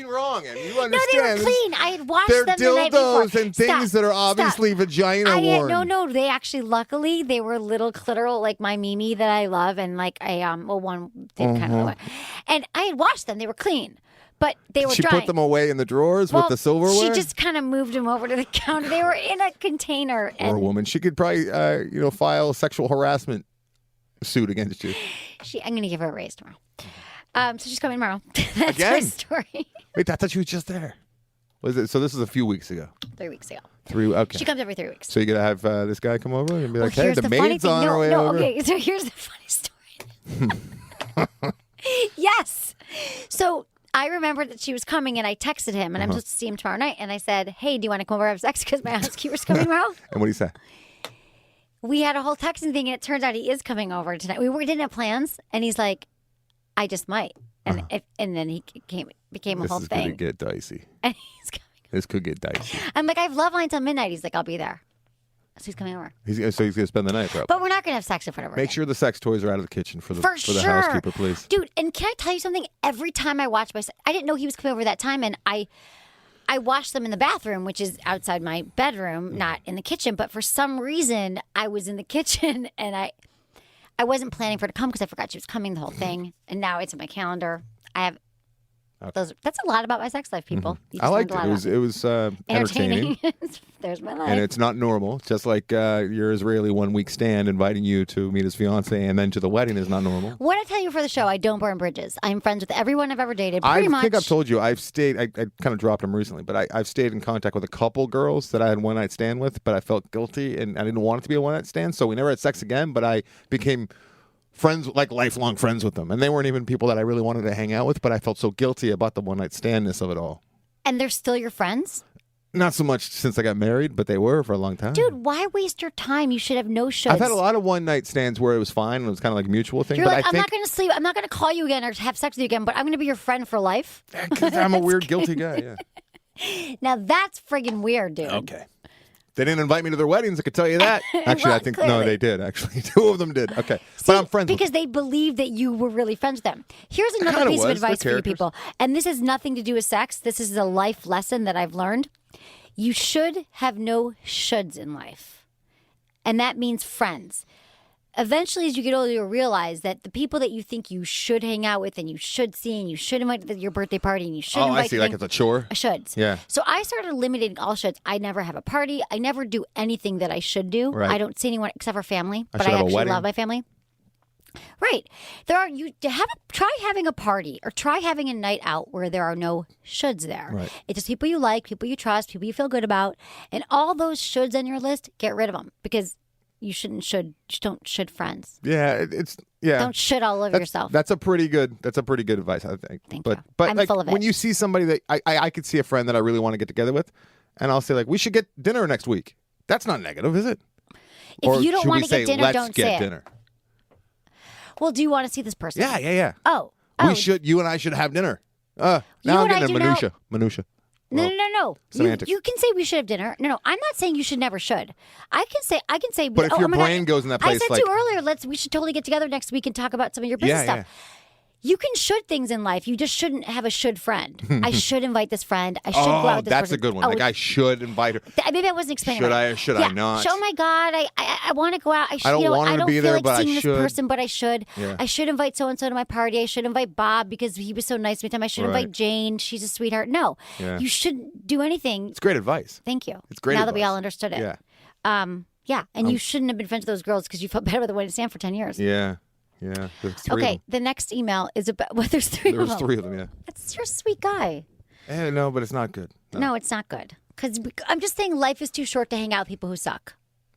fucking wrong, and you No, understand. they were clean. I had washed They're them the night before. dildos and things that are obviously vagina worn. No. They actually, luckily, they were little clitoral, like my Mimi that I love, and like one did kind of. And I had washed them. They were clean. But they were She drying. put them away in the drawers with the silverware? She just kind of moved them over to the counter. They were in a container. Or a woman. She could probably, file a sexual harassment suit against you. I'm going to give her a raise tomorrow. So she's coming tomorrow. That's Again? her story. Wait, I thought she was just there. Was it? So this is a few weeks ago. 3 weeks ago. Okay. She comes every 3 weeks. So you're going to have this guy come over and be like, hey, here's the funny maid's thing. on her way over. Okay, so here's the funny story. Yes. So I remembered that she was coming, and I texted him, and I'm supposed to see him tomorrow night. And I said, hey, do you want to come over and have sex? Because my housekeeper's coming tomorrow. And what did he say? We had a whole texting thing, and it turns out he is coming over tonight. We didn't have plans, and he's like, I just might. And and then he became a whole thing. This is going to get dicey. And he's coming. This could get dicey. I'm like, I have love line till midnight. He's like, I'll be there. So he's coming over. He's going to spend the night, probably. But we're not going to have sex in front of her. Make sure the sex toys are out of the kitchen for the sure. housekeeper, please. Dude, and can I tell you something? Every time I watch I didn't know he was coming over that time, and I washed them in the bathroom, which is outside my bedroom, not in the kitchen. But for some reason, I was in the kitchen, and I wasn't planning for her to come because I forgot she was coming, the whole thing. And now it's in my calendar. I have those. That's a lot about my sex life, people. I liked it. It was entertaining. There's my life. And it's not normal. Just like your Israeli 1 week stand inviting you to meet his fiance and then to the wedding is not normal. What I tell you for the show, I don't burn bridges. I'm friends with everyone I've ever dated. Pretty much. I think I've told you. I've stayed. I kind of dropped them recently, but I've stayed in contact with a couple girls that I had one night stand with, but I felt guilty and I didn't want it to be a one night stand. So we never had sex again. But I became friends, like lifelong friends with them, and they weren't even people that I really wanted to hang out with. But I felt so guilty about the one night standness of it all. And they're still your friends? Not so much since I got married, but they were for a long time. Dude, why waste your time? You should have no shows. I've had a lot of one night stands where it was fine and it was kind of like a mutual thing. You're but like, I I'm think, not going to sleep. I'm not going to call you again or have sex with you again, but I'm going to be your friend for life. Because I'm a weird, guilty guy, yeah. Now that's friggin' weird, dude. Okay. They didn't invite me to their weddings, I could tell you that. Actually, Well, I think, clearly. no, they did, actually. 2 of them did. Okay. See, but I'm friends with because they believed that you were really friends with them. Here's another kinda piece of was. They're advice for you characters. people. And this has nothing to do with sex. This is a life lesson that I've learned. You should have no shoulds in life. And that means friends. Eventually, as you get older, you'll realize that the people that you think you should hang out with and you should see and you should invite to your birthday party and you should invite I see, like it's a chore? shoulds. Yeah. So I started eliminating all shoulds. I never have a party. I never do anything that I should do. Right. I don't see anyone except for family. But should I have a actually wedding. love my family. Right. Try having a party or try having a night out where there are no shoulds there. Right. It's just people you like, people you trust, people you feel good about, and all those shoulds on your list, get rid of them because you don't should friends. Yeah, Don't shit all over yourself. That's a pretty good advice, I think. Thank but you. but I'm like full of it. when you see somebody that I could see a friend that I really want to get together with, and I'll say like, we should get dinner next week. That's not negative, is it? If Or you don't should we want to say, get dinner, let's don't get say dinner? it. Well, do you want to see this person? Yeah. Oh. You and I should have dinner. Now You I'm and I getting do into minutia. No. semantics. You can say we should have dinner. No, I'm not saying you should never should. I can say. But if your my God, brain goes in that place, I said like- to you earlier, we should totally get together next week and talk about some of your business stuff. You can should things in life. You just shouldn't have a should friend. I should invite this friend. I should go out with this that's person. a good one. Like I should invite her. Maybe I wasn't explaining. Should right. I or should I not? Oh my God, I want to go out. I don't want her to be feel there, like but I seeing this should. person, but I should. Yeah. I should invite so and so to my party. I should invite Bob because he was so nice with him. I should Right. invite Jane. She's a sweetheart. No, Yeah. you shouldn't do anything. It's great advice. Thank you. It's great Now that we advice. all understood it. Yeah. Yeah, and you shouldn't have been friends with those girls because you felt better with the way to stand for 10 years. Yeah. There's 3 of Okay, them. the next email is about. Well, there's 3 There of was them. 3 of them. Yeah. That's your sweet guy. No, but it's not good. No, it's not good. Because I'm just saying life is too short to hang out with people who suck.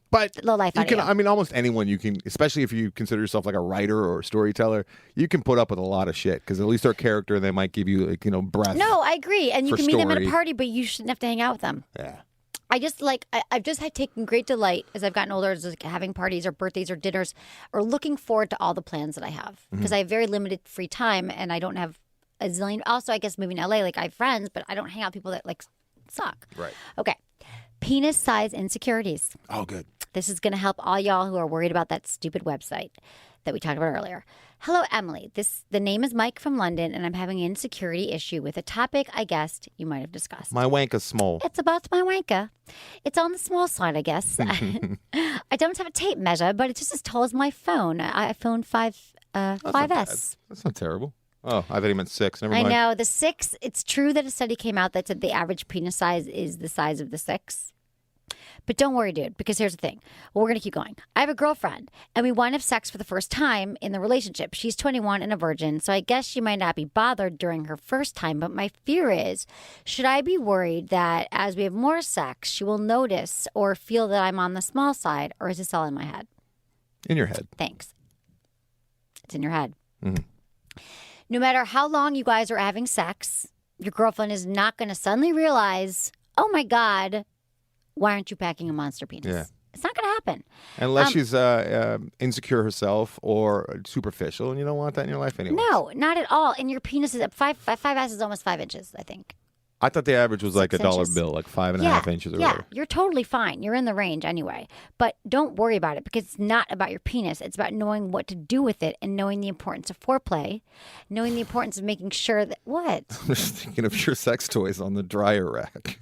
But The life you out can. of you. I mean, almost anyone you can, especially if you consider yourself like a writer or a storyteller, you can put up with a lot of shit because at least they're a character and they might give you like breath. No, I agree. And you For can meet them at a story. party, but you shouldn't have to hang out with them. Yeah. I've just had taken great delight as I've gotten older, as like having parties or birthdays or dinners or looking forward to all the plans that I have because I have very limited free time and I don't have a zillion. Also, I guess moving to LA, like I have friends, but I don't hang out with people that like suck. Right. Okay. Penis size insecurities. Oh, good. This is going to help all y'all who are worried about that stupid website. that we talked about earlier. Hello, Emily. The name is Mike from London, and I'm having an insecurity issue with a topic I guessed you might have discussed. My wanka's small. It's about my wanka. It's on the small side, I guess. I don't have a tape measure, but it's just as tall as my phone. iPhone 5S. That's not terrible. Oh, I thought he meant 6. Never I mind. know. The 6, it's true that a study came out that said the average penis size is the size of the 6. But don't worry, dude, because here's the thing. Well, we're going to keep going. I have a girlfriend, and we want to have sex for the first time in the relationship. She's 21 and a virgin, so I guess she might not be bothered during her first time. But my fear is, should I be worried that as we have more sex, she will notice or feel that I'm on the small side, or is this all in my head? In your head. Thanks. It's in your head. Mm-hmm. No matter how long you guys are having sex, your girlfriend is not going to suddenly realize, oh, my God, why aren't you packing a monster penis? Yeah. It's not going to happen. Unless she's insecure herself or superficial, and you don't want that in your life anyway. No, not at all. And your penis is at 5S is almost 5 inches, I think. I thought the average was like a 6 dollar inches. bill, like 5.5 inches or yeah, whatever. you're totally fine. You're in the range anyway. But don't worry about it because it's not about your penis. It's about knowing what to do with it and knowing the importance of foreplay, knowing the importance of making sure that what? I'm just thinking of your sex toys on the dryer rack.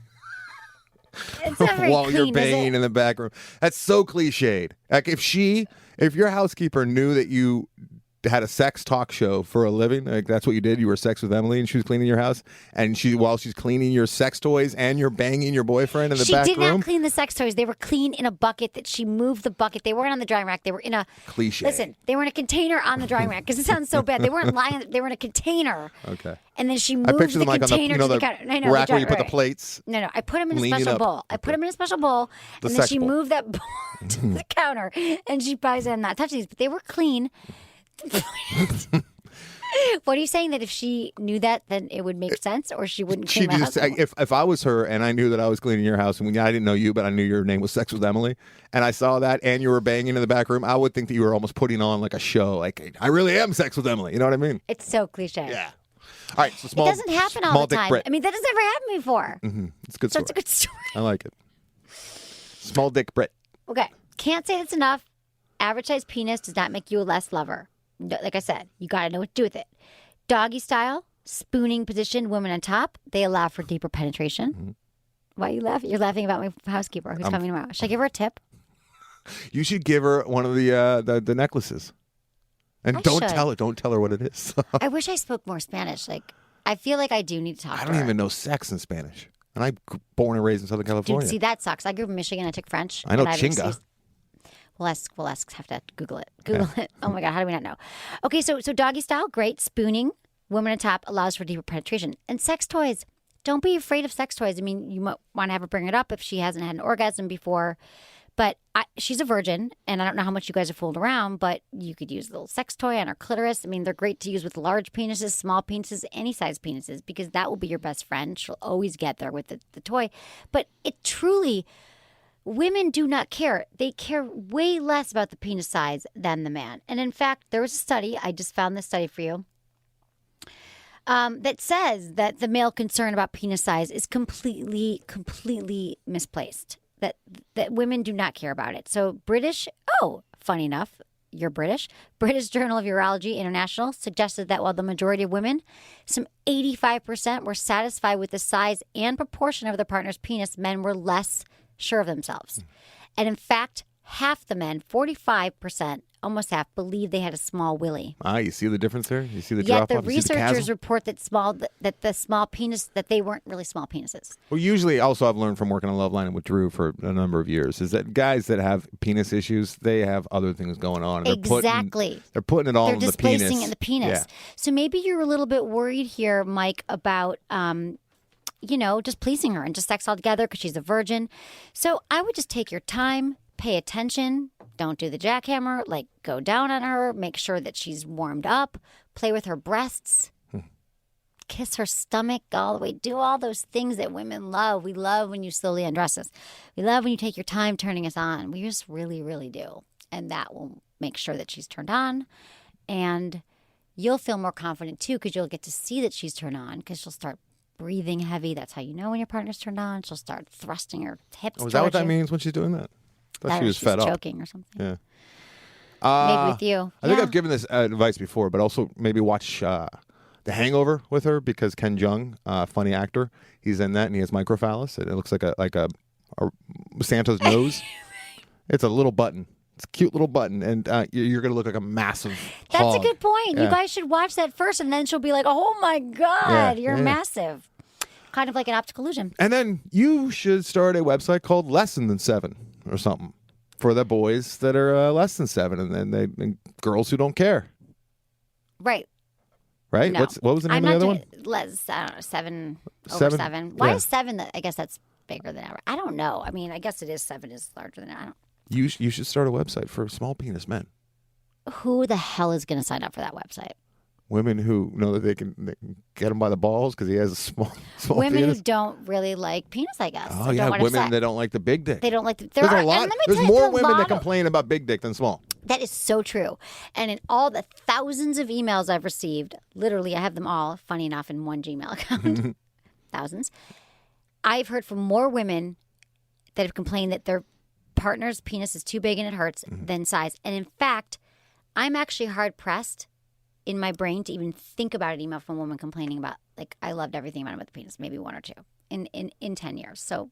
It's not very While clean, you're banging in the back room. That's so cliched. Like if your housekeeper knew that you had a sex talk show for a living, like that's what you did, you were sex with Emily and she was cleaning your house, and while she's cleaning your sex toys and you're banging your boyfriend in the back room. She did not clean the sex toys. They were clean in a bucket that she moved the bucket. They weren't on the drying rack. They were in a cliche. Listen, they were in a container on the drying rack because it sounds so bad. They weren't lying. They were in a container. Okay. And then she I moved picture the them like container on the, to the counter. I know, rack where you put the plates. No, I put them in a leaning special up. bowl. I put them in a special bowl, The and then sex she bowl. moved that bowl to the counter, and she buys it and not touch these. But they were clean. What are you saying, that if she knew that, then it would make sense, or she wouldn't clean my house anymore? If I was her and I knew that I was cleaning your house, and I didn't know you, but I knew your name was Sex with Emily, and I saw that and you were banging in the back room, I would think that you were almost putting on like a show. Like, I really am Sex with Emily. You know what I mean? It's so cliche. Yeah. All right. So It doesn't happen all the time. Brit. I mean, that has never happened before. Mm-hmm. It's a good So story. it's a good story. I like it. Small dick Brit. Okay. Can't say that's enough. Average size penis does not make you a less lover. Like I said, you got to know what to do with it. Doggy style, spooning position, women on top, they allow for deeper penetration. Mm-hmm. Why are you laughing? You're laughing about my housekeeper who's coming tomorrow. Should I give her a tip? You should give her one of the necklaces. And I don't should. tell her what it is. I wish I spoke more Spanish. Like, I feel like I do need to talk I to don't her. even know sex in Spanish. And I'm born and raised in Southern California. Dude, see, that sucks. I grew up in Michigan. I took French. I know and chinga. We'll have to Google it. Google it. Oh my God, how do we not know? Okay, so doggy style, great. Spooning, women on top allows for deeper penetration. And sex toys, don't be afraid of sex toys. I mean, you might want to have her bring it up if she hasn't had an orgasm before. But she's a virgin, and I don't know how much you guys have fooled around, but you could use a little sex toy on her clitoris. I mean, they're great to use with large penises, small penises, any size penises, because that will be your best friend. She'll always get there with the toy. But it truly... Women do not care. They care way less about the penis size than the man. And in fact, there was a study, I just found this study for you, that says that the male concern about penis size is completely misplaced. That women do not care about it. So funny enough, you're British. British Journal of Urology International suggested that while the majority of women, some 85% were satisfied with the size and proportion of their partner's penis, men were less sure of themselves. And in fact, half the men, 45%, almost half, believe they had a small willy. You see the difference there? You see the Yet drop the off? You see the researchers chasm? report that the small penis, that they weren't really small penises. Well, usually, also I've learned from working on Love Line with Drew for a number of years, is that guys that have penis issues, they have other things going on. And Exactly. They're putting it all They're in the displacing penis. in the penis. Yeah. So maybe you're a little bit worried here, Mike, about just pleasing her and just sex altogether because she's a virgin. So I would just take your time, pay attention. Don't do the jackhammer. Like, go down on her. Make sure that she's warmed up. Play with her breasts. Kiss her stomach all the way. Do all those things that women love. We love when you slowly undress us. We love when you take your time turning us on. We just really, really do. And that will make sure that she's turned on. And you'll feel more confident, too, because you'll get to see that she's turned on because she'll start breathing heavy. That's how you know when your partner's turned on. She'll start thrusting her hips. Oh, is that what that towards you. means when she's doing that? I thought she was she's fed up. choking or something. Yeah. Maybe with you. I think Yeah. I've given this advice before, but also maybe watch The Hangover with her because Ken Jeong, funny actor, he's in that and he has microphallus. It looks like a Santa's nose. It's a little button. It's a cute little button, and you're going to look like a massive That's hog. a good point. Yeah. You guys should watch that first, and then she'll be like, "Oh my God, you're yeah. massive." Kind of like an optical illusion. And then you should start a website called Less Than 7 or something for the boys that are less than 7, and girls who don't care. Right. Right? No. What was the name I'm of the not other doing, one? I don't know, 7 over Seven? 7. Why Yeah. is 7? I guess that's bigger than ever. I don't know. I mean, I guess it is 7 is larger than I don't. You should start a website for small penis men. Who the hell is going to sign up for that website? Women who know that they can get him by the balls because he has a small Women penis. who don't really like penis, I guess. Oh Or yeah, don't want women to that don't like the big dick. They don't like. There's a and lot. let me There's tell you, more a women that lot of- complain about big dick than small. That is so true. And in all the thousands of emails I've received, literally, I have them all, funny enough, in one Gmail account, thousands. I've heard from more women that have complained that their partner's penis is too big and it hurts than size. And in fact, I'm actually hard pressed in my brain to even think about an email from a woman complaining about, like, I loved everything about him with the penis, maybe one or two in 10 years. So,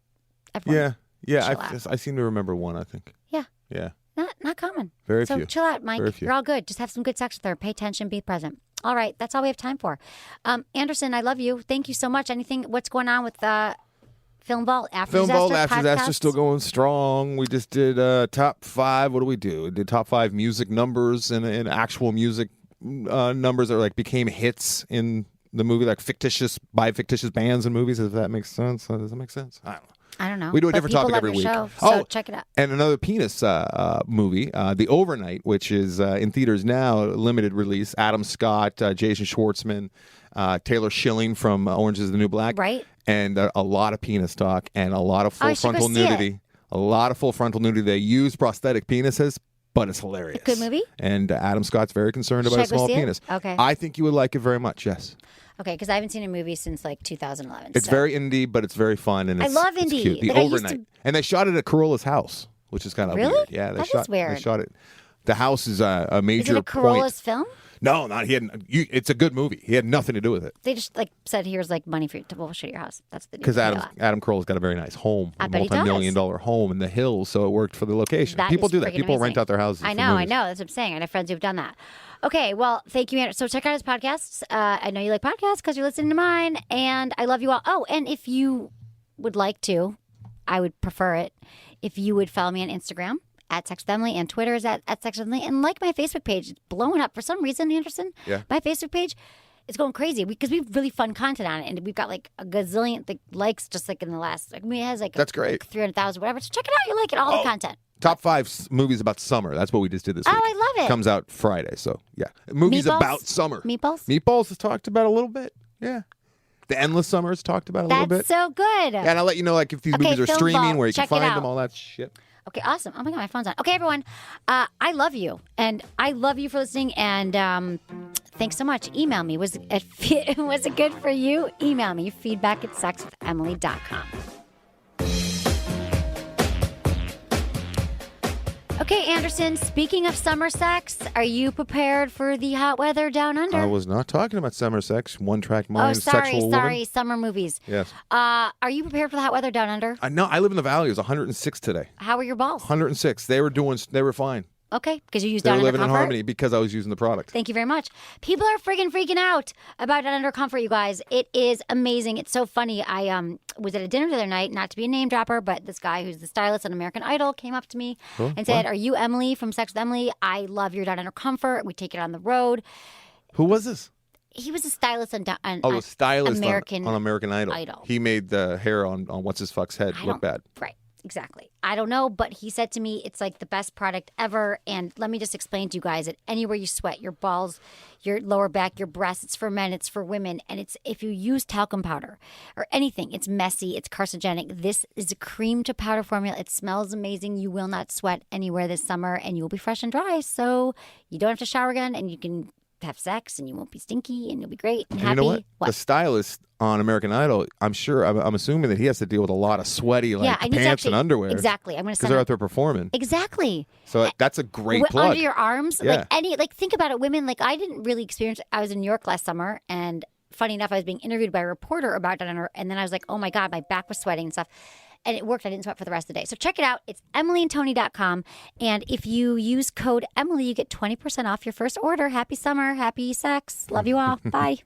everyone, Yeah. chill out. I seem to remember one. I think. Yeah. Yeah. Not common. Very so few. chill out, Mike. Very few. You're all good. Just have some good sex with her. Pay attention. Be present. All right. That's all we have time for. Anderson, I love you. Thank you so much. Anything? What's going on with Film Vault After Film Disaster Vault After Disaster podcast? still going strong. We just did top 5. What do? We did top 5 music numbers and actual music numbers that like became hits in the movie, like fictitious bands and movies. If that makes sense. Does that make sense? I don't know. We do a But different people topic love every your week. show, so check it out. And another penis movie, The Overnight, which is in theaters now, limited release. Adam Scott, Jason Schwartzman, Taylor Schilling from Orange is the New Black. Right. And a lot of penis talk and a lot of I full should go frontal see it. nudity. A lot of full frontal nudity. They use prosthetic penises, but it's hilarious. Good movie? And Adam Scott's very concerned Should about I a go small see it? penis. Okay. I think you would like it very much, yes. Okay, because I haven't seen a movie since like 2011. It's so. very indie, but it's very fun. And I it's, love it's indie. cute. The Like, I used Overnight. to- And they shot it at Corolla's house, which is kind of Really? weird. Yeah, That is They weird. shot it. The house is a major Is it a Corolla's point. film? No, not he hadn't. It's a good movie. He had nothing to do with it They just like said, "Here's like money for you to bullshit your house." That's the because Adam Carolla's got a very nice home, I a bet he does. multi-million-dollar home in the hills, so it worked for the location. That People is do that. freaking People amazing. rent out their houses. I for know. movies. That's what I'm saying. I have friends who've done that. Okay, well, thank you, Andrew. So check out his podcasts. I know you like podcasts because you're listening to mine, and I love you all. Oh, and if you would like to, I would prefer it if you would follow me on Instagram at Sex with Emily, and Twitter is at Sex with Emily, and like my Facebook page. It's blowing up for some reason, Anderson. Yeah. My Facebook page, it's going crazy because we have really fun content on it, and we've got like a gazillion likes just like in the last. I mean, it has like That's great. 300,000, whatever. So check it out. You like it, all the content. Top 5 movies about summer. That's what we just did this Oh, week. I love it. Comes out Friday, so yeah. Movies Meatballs? about summer. Meatballs? Meatballs is talked about a little bit. Yeah. The Endless Summer is talked about a little That's bit. so good. And I'll let you know like if these Okay, movies are Film streaming, Vault. where you Check can it find out. them, all that shit. Okay, awesome. Oh my God, my phone's on. Okay, everyone. I love you. And I love you for listening. And thanks so much. Email me. Was it good for you? Email me. Feedback at sexwithemily.com. Okay, Anderson, speaking of summer sex, are you prepared for the hot weather down under? I was not talking about summer sex, one-track mind, sexual sorry, woman. summer movies. Yes. Are you prepared for the hot weather down under? No, I live in the valley. It was 106 today. How are your balls? 106. They were fine. Okay, because you used They Down were Under living in Comfort? harmony because I was using the product. Thank you very much. People are freaking out about Down Under Comfort, you guys. It is amazing. It's so funny. I was at a dinner the other night, not to be a name dropper, but this guy who's the stylist on American Idol came up to me and said, "Are you Emily from Sex with Emily? I love your Down Under Comfort. We take it on the road." Who was this? He was a stylist on The stylist American on American Idol. He made the hair on what's his fuck's head look bad. Right. Exactly. I don't know, but he said to me, it's like the best product ever. And let me just explain to you guys that anywhere you sweat, your balls, your lower back, your breasts, it's for men, it's for women. And it's if you use talcum powder or anything, it's messy, it's carcinogenic. This is a cream to powder formula. It smells amazing. You will not sweat anywhere this summer and you will be fresh and dry. So you don't have to shower again and you can have sex and you won't be stinky and you'll be great and happy. You know what? What? The stylist on American Idol, I'm assuming that he has to deal with a lot of sweaty pants and underwear. Exactly. I'm going to because they're out there performing. Exactly. So that's a great plug. Under your arms. Yeah. Think about it. Women, I didn't really experience, I was in New York last summer, and funny enough, I was being interviewed by a reporter about that, and then I was like, oh my God, my back was sweating and stuff. And it worked. I didn't sweat for the rest of the day. So check it out. It's emilyandtony.com. And if you use code Emily, you get 20% off your first order. Happy summer. Happy sex. Love you all. Bye.